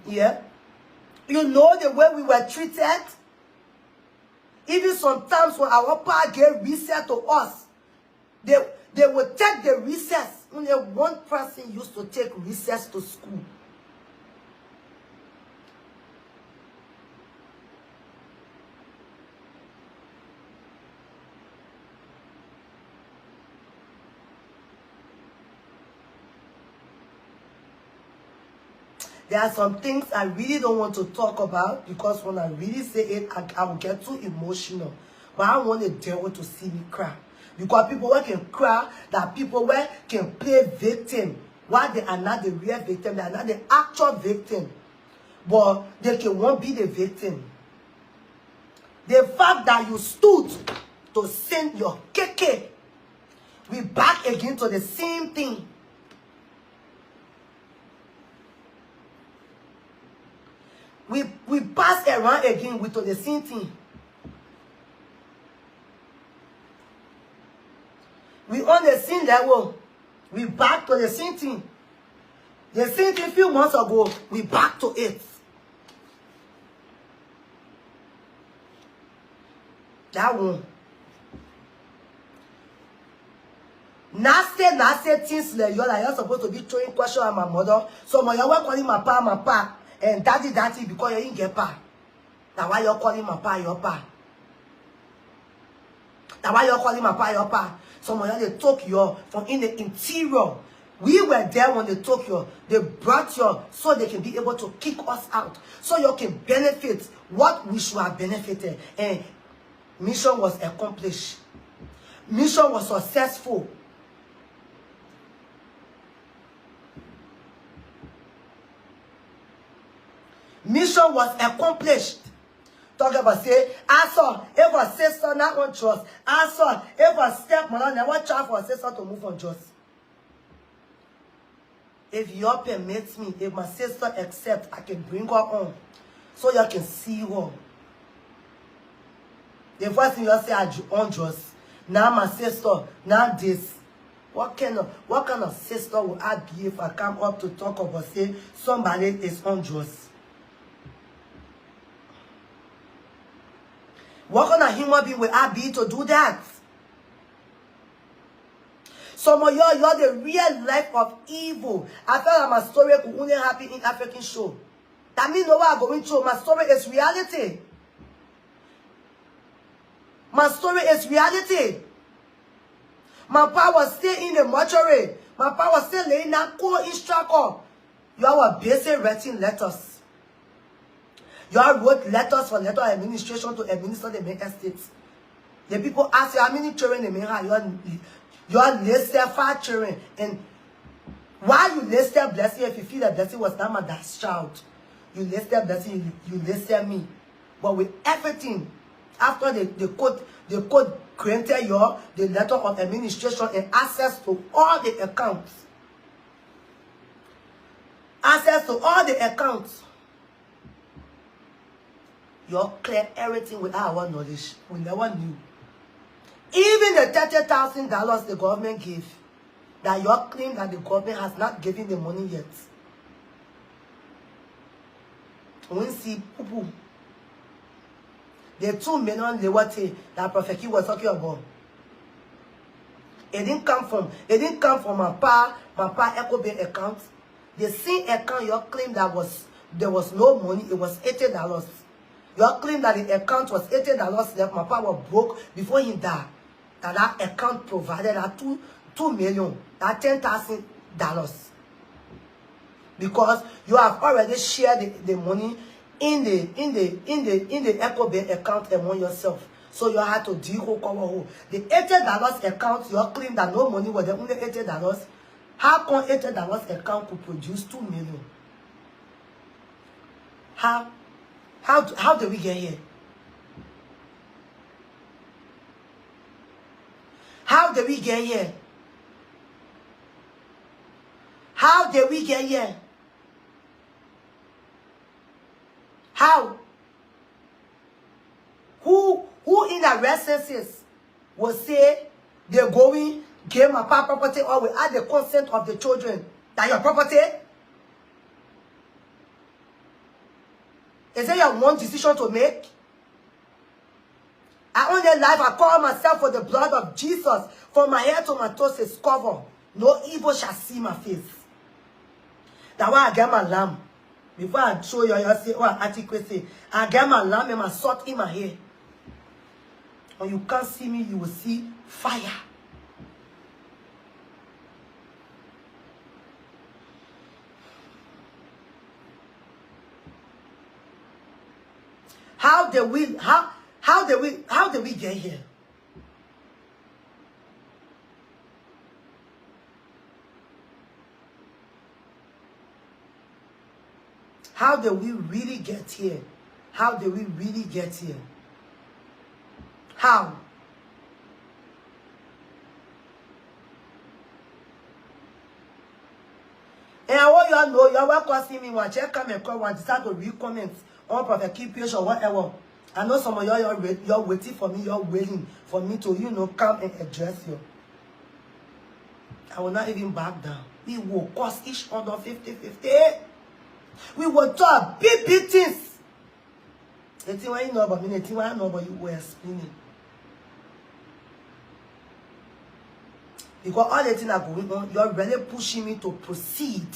Yeah. You know the way we were treated? Even sometimes when our pa gave recess to us, they would take the recess. Only one person used to take recess to school. There are some things I really don't want to talk about because when I really say it, I will get too emotional. But I want the devil to see me cry. Because people who can cry, that people who can play victim, while they are not the real victim, they are not the actual victim. But they can won't be the victim. The fact that you stood to send your KK, we back again to the same thing. We pass around again with the same thing. We on the same level. We back to the same thing. The same thing a few months ago, we back to it. That one. Nasty things like you're supposed to be throwing questions at my mother. So my you're calling my pa, and daddy, because you didn't get pa. That's why you're calling my pa, your pa. That's why you're calling my pa, your pa. Some of you they talk you from in the interior. We were there when they took you. They brought you so they can be able to kick us out. So you can benefit what we should have benefited. And mission was accomplished. Mission was successful. Mission was accomplished. Talk about say, I saw if a sister not on trust. I saw if a stepmother never try for a sister to move on trust. If you permit me, if my sister accepts, I can bring her on. So you can see her. The first thing you say, I unjust. Now my sister, now this. What kind of sister would I be if I come up to talk about say somebody is unjust? What kind of human being will I be to do that? Some of y'all, you're the real life of evil. I felt like my story could only happen in African show. That means no one going through. My story is reality. My story is reality. My pa was still in the mortuary. My pa was still laying down co-instructor. You are busy writing letters. You all wrote letters for letter administration to administer the main estates. The people ask you how many children they may have. You are listed 5 children. And why you listed blessing if you feel that blessing was not my dad's child? You listed blessing, you listed me. But with everything, after the code granted you the letter of administration and access to all the accounts. Access to all the accounts. You clear everything without our knowledge. We never knew. Even the $30,000 the government gave, that you claim that the government has not given the money yet. We see people. The 2 million liberty that Prophet King was talking about. It didn't come from my pa EcoBank account. The same account you claim that there was no money, it was $80. You claim that the account was $80 left. My pa was broke before he died. That account provided that 2 million, that $10,000. Because you have already shared the money in the EcoBank account among yourself. So you had to dig hole. The $80 account, you claim that no money was there, only $80. How come $80 account could produce 2 million? How did we get here? How did we get here? How did we get here? How? Who in the recenses will say they're going give my property or will add the consent of the children that your property? Is it your one decision to make? I only life, I call myself for the blood of Jesus. From my head to my toes is covered. No evil shall see my face. That's why I get my lamb. Before I show you, you say, oh, antiquity. I get my lamb and my sword in my hair. When you can't see me, you will see fire. How did we get here? How did we really get here? How did we really get here? How? And I want you all know, you're welcome to see me when check come and call when decide to read comments on Prophet Keep Page or whatever. I know some of y'all you're waiting for me, you're waiting for me to, come and address you. I will not even back down. We will cost each other 50-50. We will talk big things. The thing I know about me, the thing I know about you, we're explaining. Because all the things are going on, you're really pushing me to proceed.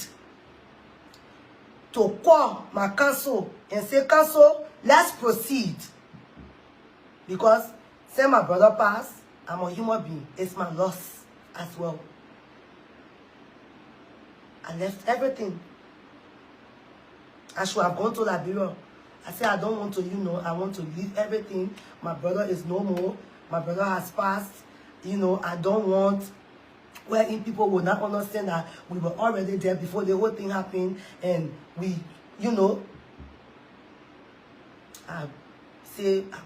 To call my council and say, council, let's proceed. Because, say my brother passed, I'm a human being. It's my loss as well. I left everything. I should have gone to Liberia. I said, I don't want to, I want to leave everything. My brother is no more. My brother has passed. I don't want wherein people will not understand that we were already there before the whole thing happened. And we, I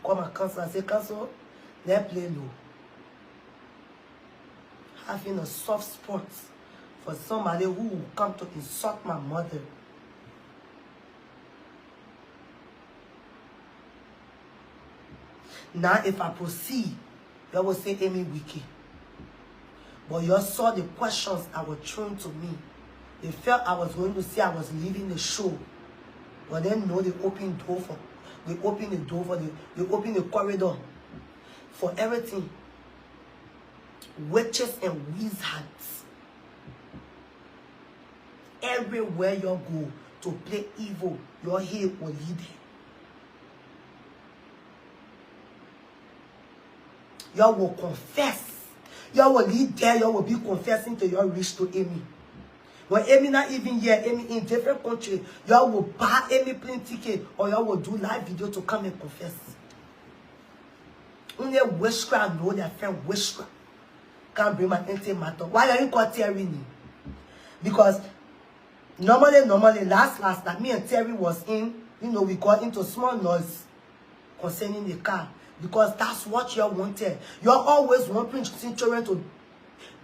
call my counsel. I say, counsel, let's play low. Having a soft spot for somebody who will come to insult my mother. Now, if I proceed, you will say Amy wicked. But you saw the questions that were thrown to me. They felt I was going to say I was leaving the show. But then no, they opened the door for they opened the corridor for everything. Witches and wizards. Everywhere you go to play evil, your head will lead them. You will confess. You will lead there. You will be confessing till you reach to Amy. When Amy not even here, Amy in different country, you will buy Amy plane ticket or you will do live video to come and confess. Only witchcraft know their friend witchcraft can't bring my intimate matter. Why are you called Terry? Because normally, last that me and Terry was in, we got into small noise concerning the car. Because that's what you wanted. You're always wanting children to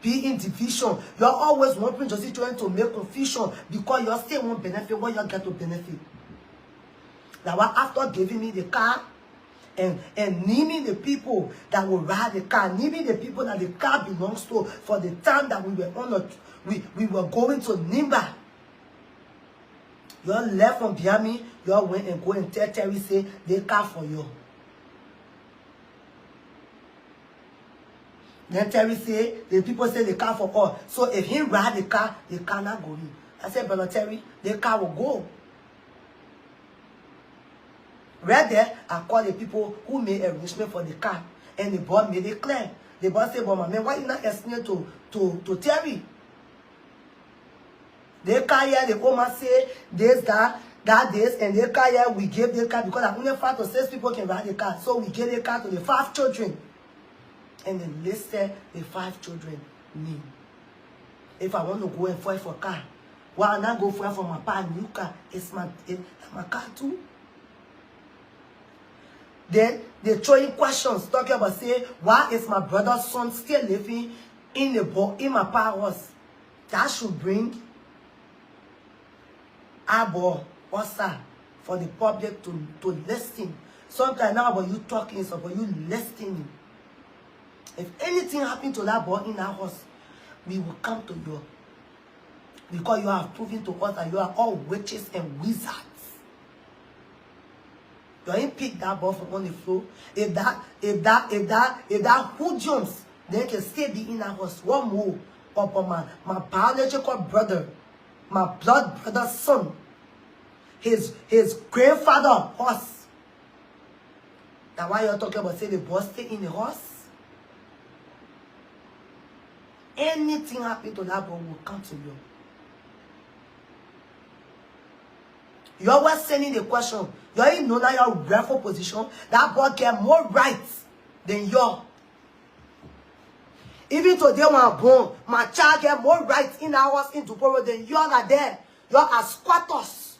be in division. You're always wanting children to make confusion because you still want benefit when you get to benefit. Now, after giving me the car and naming the people that will ride the car, naming the people that the car belongs to for the time that we were on, we were going to Nimba. You left from behind me. You went and go and tell Terry, say, they car for you. Then Terry say, the people say the car for all. So if he ride the car not go in. I said, Brother Terry, the car will go. Right there, I call the people who made arrangement for the car. And the boss made it clear. The boss said, but my man, why you not explain to Terry? The car here, the owner say, this, that, this, and the car here, we gave the car because only 5 to 6 people can ride the car. So we gave the car to the 5 children. And then listed the 5 children name. If I want to go and fight for a car, why well, not go fight for my pa new car? It's my car too. Then they throwing questions talking about say, why is my brother's son still living in my pa house? That should bring Abo Osa for the public to listen. Sometimes now about you talking, it's about you listening. If anything happened to that boy in our house, we will come to you. Because you have proven to us that you are all witches and wizards. You ain't pick that boy from on the floor. If that hoodlums, they can still be in our house. One more upon my biological brother, my blood brother's son, his grandfather horse. Now why you're talking about say the boy stay in the horse? Anything happen to that boy will come to you. You always sending the question. You already know that your rightful position. That boy get more rights than you. Even today when I'm born, my child get more rights in our house in Tuporo than you are there. You are squatters.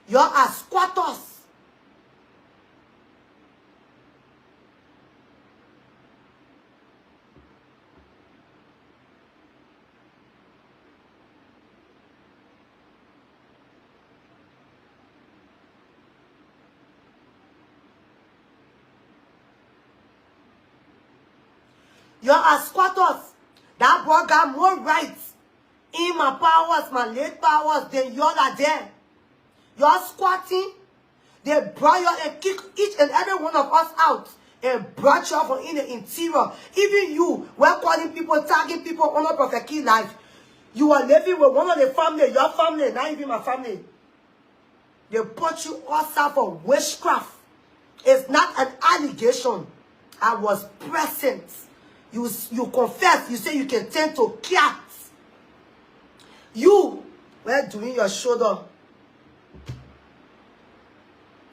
You are squatters. You are squatters. That boy got more rights in my powers, my late powers, than you are there. You are squatting. They brought you and kick each and every one of us out and brought you from in the interior. Even you, we're calling people, tagging people on a Prophet Key life. You are living with one of the family, your family, not even my family. They put you outside for witchcraft. It's not an allegation. I was present. You confess. You say you can tend to cats. You were doing your shoulder.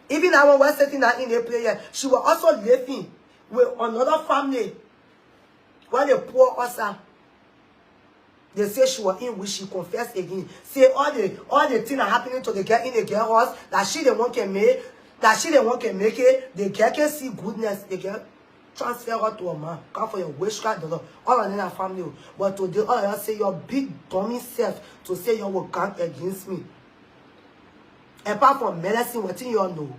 Even that one was sitting there in a prayer. She was also living with another family. When they pour us out, they say she was in which she confessed again. Say all the things are happening to the girl in the girl house that she the one can make, it. The girl can see goodness. The girl transfer her to a man. Come for your witchcraft, all in her family. But today, all of us say your big dummy self to say you will count against me. Apart from medicine, what you all know.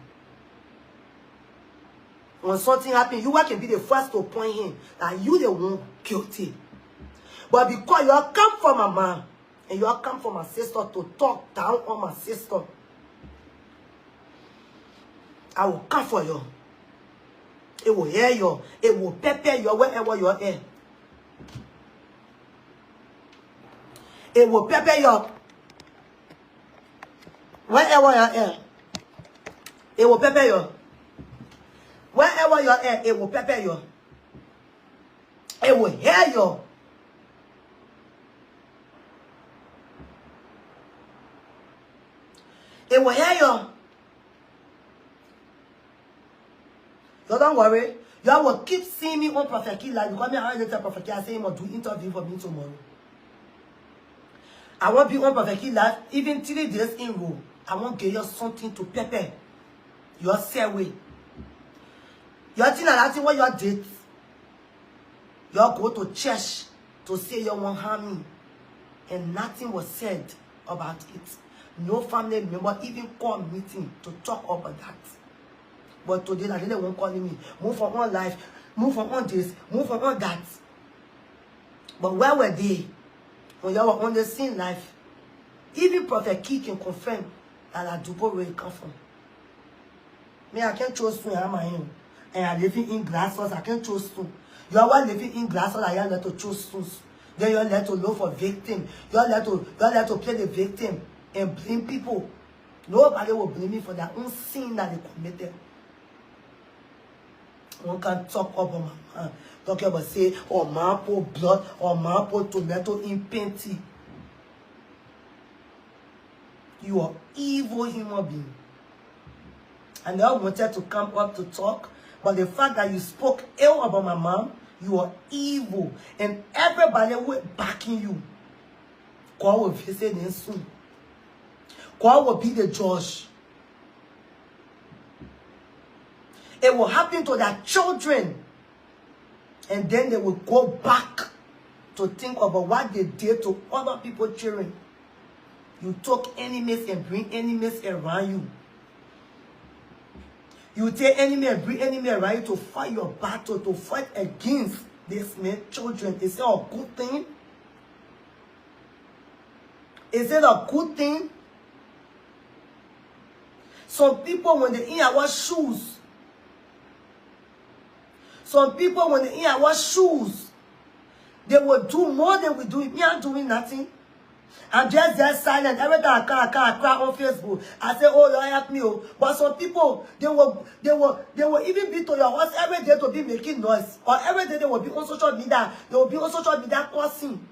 When something happens, you can be the first to point him that you the one guilty. But because you all come from a man and you all come from a sister to talk down on my sister, I will come for you. It will hear you. It will pepper you wherever you are. It will pepper you wherever you are. It will pepper you. Wherever you are, it will pepper you. It will hear you. It will hear you. So don't worry. You will keep seeing me on Prophet Key Live. Because me I already tell Prophet Key, I say him will do interview for me tomorrow. I won't be on Prophet Key Live even 3 days in a row. I won't give you something to pepper your way. You think that what you did, you go to church to say you won't harm me. And nothing was said about it. No family member even called meeting to talk about that. But today, they didn't want calling me. Move from one life, move from on this, move from on that. But where were they when you were on the same life? Even Prophet Key can confirm that Dubo where you come from. Me, I can't trust you, I'm in. And I'm living in glass house, I can't trust you. You are living in glass house, I am let to trust you. Then you're let to look for victim. You're let to play the victim and blame people. Nobody will blame me for their own sin that they committed. One can talk about my man. Talk about say, oh man put blood, or man put tomato in painty. You are evil human being. And they all wanted to come up to talk, but the fact that you spoke ill about my mom, you are evil. And everybody will backing you. God will visit them soon. God will be the judge. It will happen to their children. And then they will go back to think about what they did to other people's children. You took enemies and bring enemies around you. You take enemy and bring enemy around you to fight your battle, to fight against these men, children. Is it a good thing? Is it a good thing? Some people, when they in our shoes, they will do more than we do. Me, I'm doing nothing. I'm just there silent. Every time I cry on Facebook, I say, oh, Lord, help me. Oh. But some people, they will even be to your house every day to be making noise. Or every day they will be on social media. They will be on social media cursing.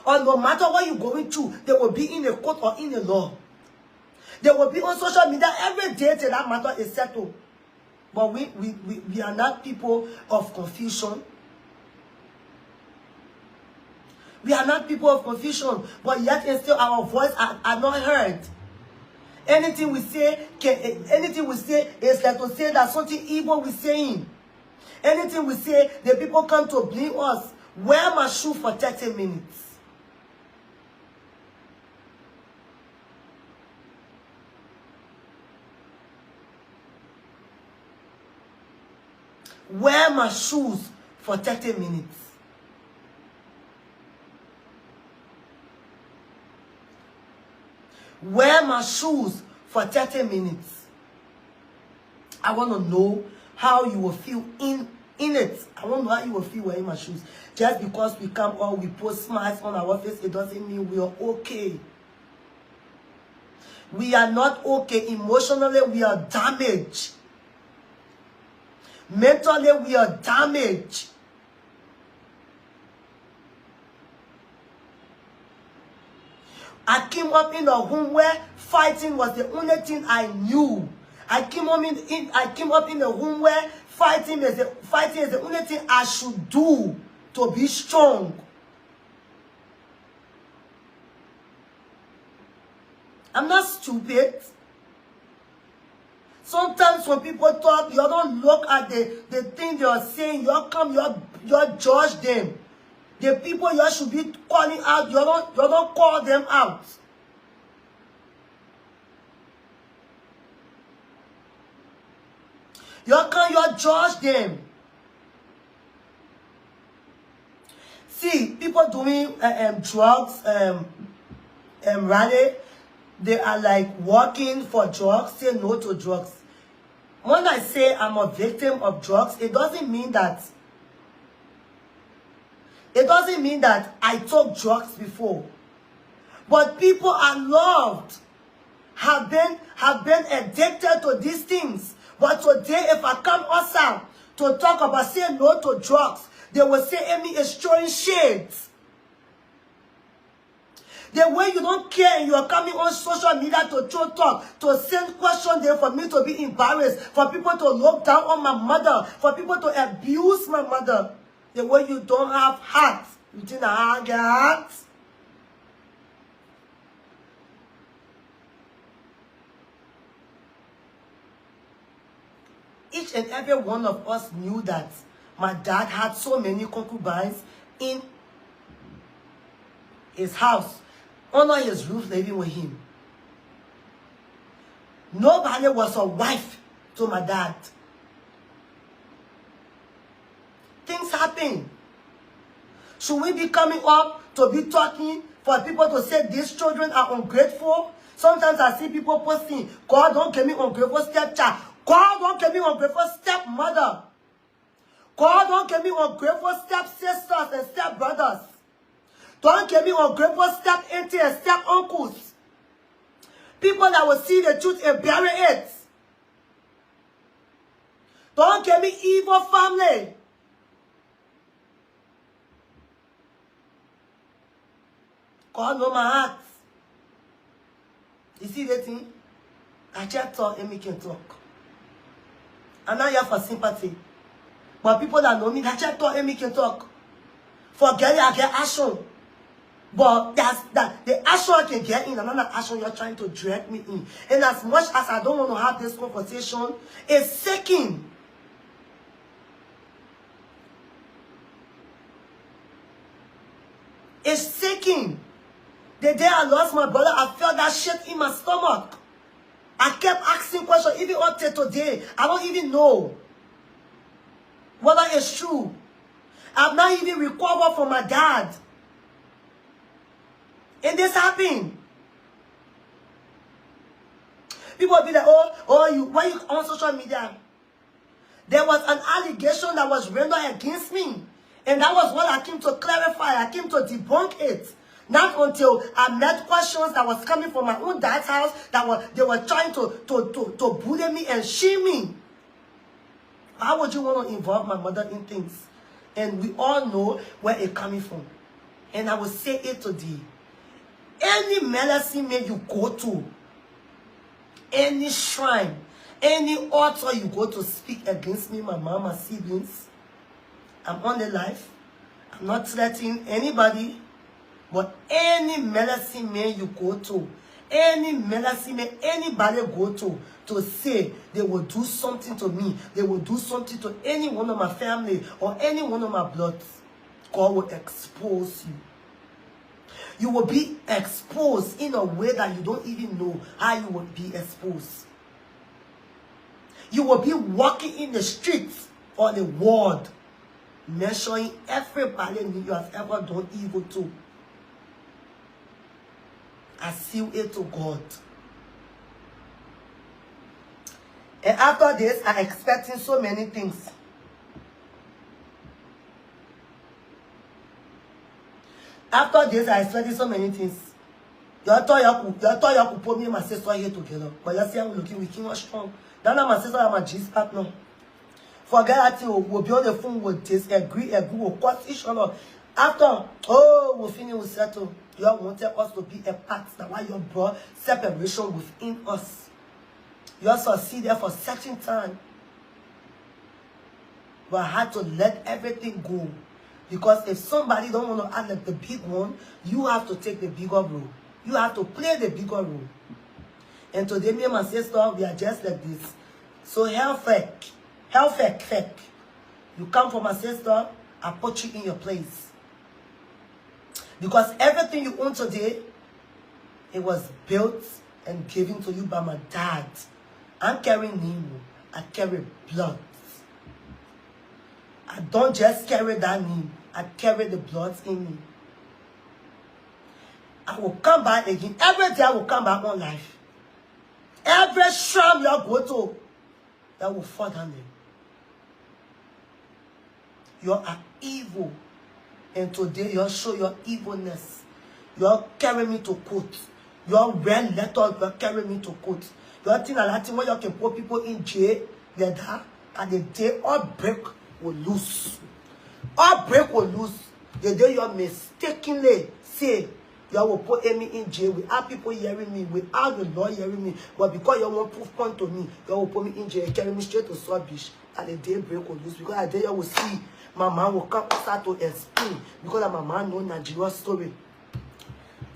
Or no matter what you're going through, they will be in a court or in a law. They will be on social media every day till that matter is settled. But we are not people of confusion. We are not people of confusion, but yet and still our voice are not heard. Anything we say is like to say that something evil we're saying. Anything we say, the people come to blame us. Wear my shoe for 30 minutes. Wear my shoes for 30 minutes. Wear my shoes for 30 minutes. I want to know how you will feel in it. I want to know how you will feel wearing my shoes. Just because we come or we post smiles on our face, it doesn't mean we are okay. We are not okay. Emotionally, we are damaged. Mentally, we are damaged. I came up in a home where fighting was the only thing I knew. I came up in a home where fighting is the only thing I should do to be strong. I'm not stupid. Sometimes when people talk, you don't look at the thing they are saying. You judge them. The people you should be calling out, you don't call them out. You judge them. See, people doing drugs, rally, they are like working for drugs, say no to drugs. When I say I'm a victim of drugs, it doesn't mean that I took drugs before. But people are loved, have been addicted to these things. But today, if I come outside to talk about saying no to drugs, they will say Amy is throwing shades. The way you don't care and you are coming on social media to throw talk, to send questions there for me to be embarrassed, for people to look down on my mother, for people to abuse my mother. The way you don't have heart. You think I get heart? Each and every one of us knew that my dad had so many concubines in his house, under his roof, living with him. Nobody was a wife to my dad. Things happen. Should we be coming up to be talking for people to say these children are ungrateful? Sometimes I see people posting, God don't give me ungrateful stepchild. God don't give me ungrateful stepmother. God don't give me ungrateful stepsisters and stepbrothers. Don't give me ungrateful step auntie and step uncles. People that will see the truth and bury it. Don't give me evil family. God know my heart. You see the thing? I just thought Amy can talk. I'm not here for sympathy. But people that know me, I just thought Amy can talk. Forget it, I get action. But the action I can get in, another action you're trying to drag me in. And as much as I don't want to have this conversation, it's sinking. It's sinking. The day I lost my brother, I felt that shit in my stomach. I kept asking questions, even until today. I don't even know whether it's true. I've not even recovered from my dad. And this happened. People will be like, why you on social media? There was an allegation that was rendered against me. And that was what I came to clarify. I came to debunk it. Not until I met questions that was coming from my own dad's house that they were trying to bully me and shame me. How would you want to involve my mother in things? And we all know where it's coming from. And I will say it today. Any medicine may you go to, any shrine, any altar you go to speak against me, my mom, my siblings, I'm on the life. I'm not threatening anybody. But any medicine man you go to, any medicine man anybody go to say they will do something to me, they will do something to any one of my family or any one of my bloods, God will expose you. You will be exposed in a way that you don't even know how you will be exposed. You will be walking in the streets or the world, mentioning everybody you have ever done evil to. I seal it to God. And after this, I'm expecting so many things. After this, I'm expecting so many things. You thought you could put me and my sister here together. But you see, I'm looking, we came strong. Now my sister and my G's partner. Forget that thing. We'll be on the phone with this. Agree. We'll cause each other. After, oh, we'll finish, we'll settle. You all wanted us to be a part. That's why you brought separation within us. You all succeeded for certain time. But I had to let everything go. Because if somebody don't want to act like the big one, you have to take the bigger role. You have to play the bigger role. And today, me and my sister, we are just like this. So hell fake. You come from my sister, I put you in your place. Because everything you own today, it was built and given to you by my dad. I'm carrying name. I carry blood. I don't just carry that name. I carry the blood in me. I will come back again. Every day I will come back on life. Every shrine you go to, that will fall down there. You are evil. And today you show your evilness. You carry me to court. You red letters, you carry me to court. You think that thing where you can put people in jail, like that, and the day all break will lose. All break will lose. The day you mistakenly say, you will put me in jail without people hearing me, without the law hearing me, but because you want proof point to me, you will put me in jail, carry me straight to Swedish, and the day break will lose. Because the day you will see, my man will come start to explain, because my man knows Nigeria's story.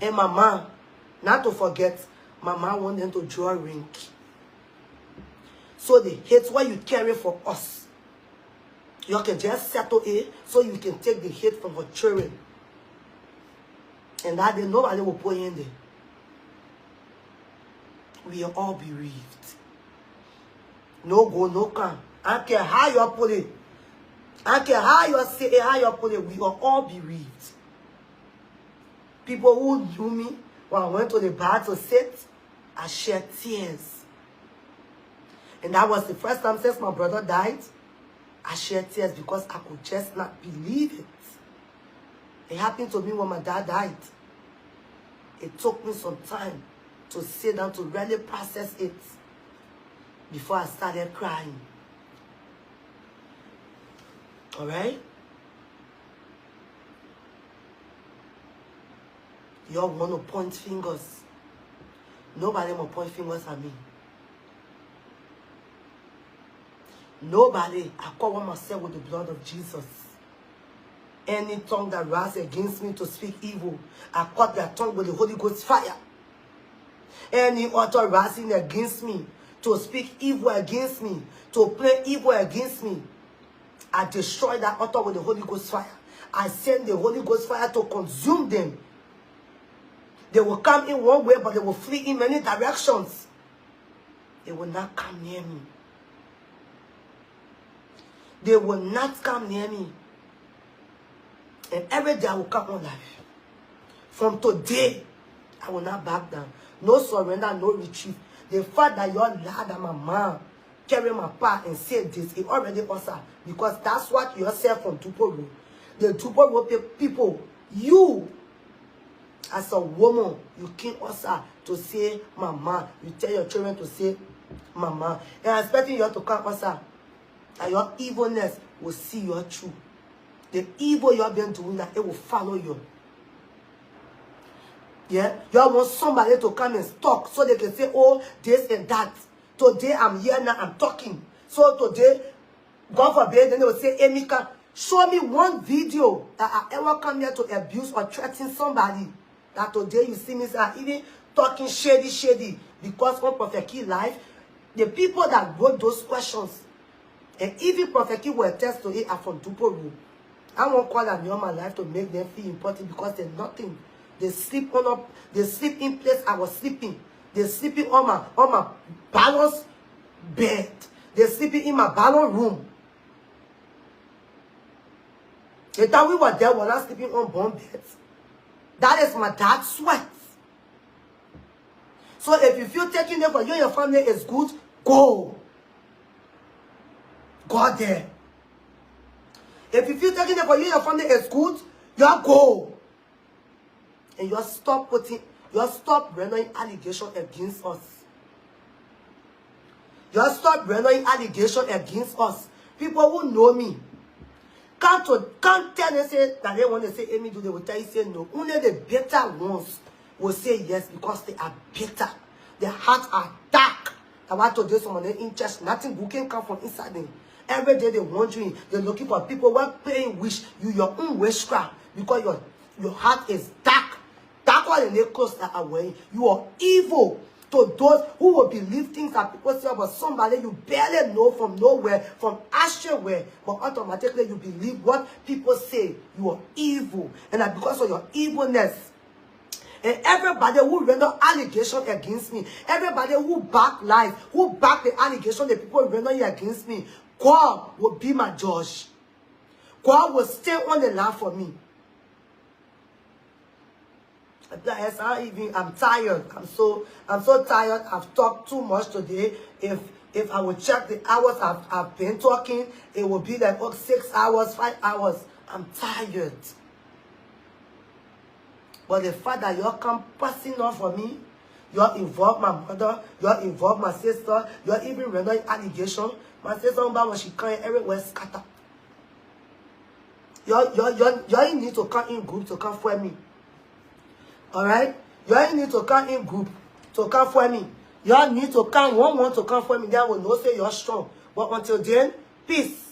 And my man, not to forget, my man want them to draw a ring. So the hate what you carry for us, you can just settle it so you can take the hate from your children. And that day nobody will put in there. We are all bereaved. No go, no come. I don't care how you put it. I don't care how you say it, how you put it. We are all bereaved. People who knew me when I went to the bar to sit, I shed tears. And that was the first time since my brother died, I shed tears because I could just not believe it. It happened to me when my dad died. It took me some time to sit down to really process it before I started crying. Alright? You all want to point fingers. Nobody will point fingers at me. Nobody. I cover myself with the blood of Jesus. Any tongue that rises against me to speak evil, I cut their tongue with the Holy Ghost fire. Any author rising against me to speak evil against me, to play evil against me, I destroy that author with the Holy Ghost fire. I send the Holy Ghost fire to consume them. They will come in one way, but they will flee in many directions. They will not come near me. They will not come near me. And every day I will come on life. From today, I will not back down. No surrender, no retreat. The fact that your lad and my mom carry my part and say this, it already answered. Because that's what you yourself from Tuporo. The Tuporo people, you, as a woman, you can't answer to say mama. You tell your children to say mama. And I'm expecting you to come answer. And your evilness will see your truth. The evil you have been doing, that it will follow you. Yeah? You want somebody to come and talk so they can say, oh, this and that. Today I'm here now, I'm talking. So today, God forbid, then they will say, Emika, show me one video that I ever come here to abuse or threaten somebody. That today you see me say, even talking shady. Because on Prophet Key Life, the people that wrote those questions, and even Prophet Key will attest to it, are from Tuporo. I won't call them on my life to make them feel important because they're nothing. They sleep they sleep in place I was sleeping. They're sleeping on my balance bed. They're sleeping in my balance room. The time we were there, we were not sleeping on bunk beds. That is my dad's sweat. So if you feel taking them for you and your family is good, go. Go there. If you feel taking it for you and your family is good, you go. And you stop rendering allegations against us. You stop rendering allegations against us. People who know me can't tell them say that they want to say Amy do, they will tell you say no. Only the better ones will say yes because they are bitter. Their hearts are dark. I want to do someone in church, nothing good can come from inside them. Every day they're wondering, they're looking for people who are paying wish you your own witchcraft because your heart is dark. That's why the clothes that are wearing. You are evil to those who will believe things that people say about somebody you barely know from nowhere, from Australia, but automatically you believe what people say. You are evil. And that because of your evilness, and everybody who render allegation against me, everybody who back lies, who back the allegation that people render against me, God will be my judge. God will stay on the line for me. I'm tired. I'm so tired. I've talked too much today. If I would check the hours I've been talking, it will be like 6 hours, 5 hours. I'm tired. But the fact that you're passing on for me, you're involved my mother, you're involved my sister, you're even rendering allegation. My sister, when she came everywhere scatter. You need to come in group to come for me. Alright? You need to come in group to come for me. You need to come one to come for me. Then will know say you're strong. But until then, peace.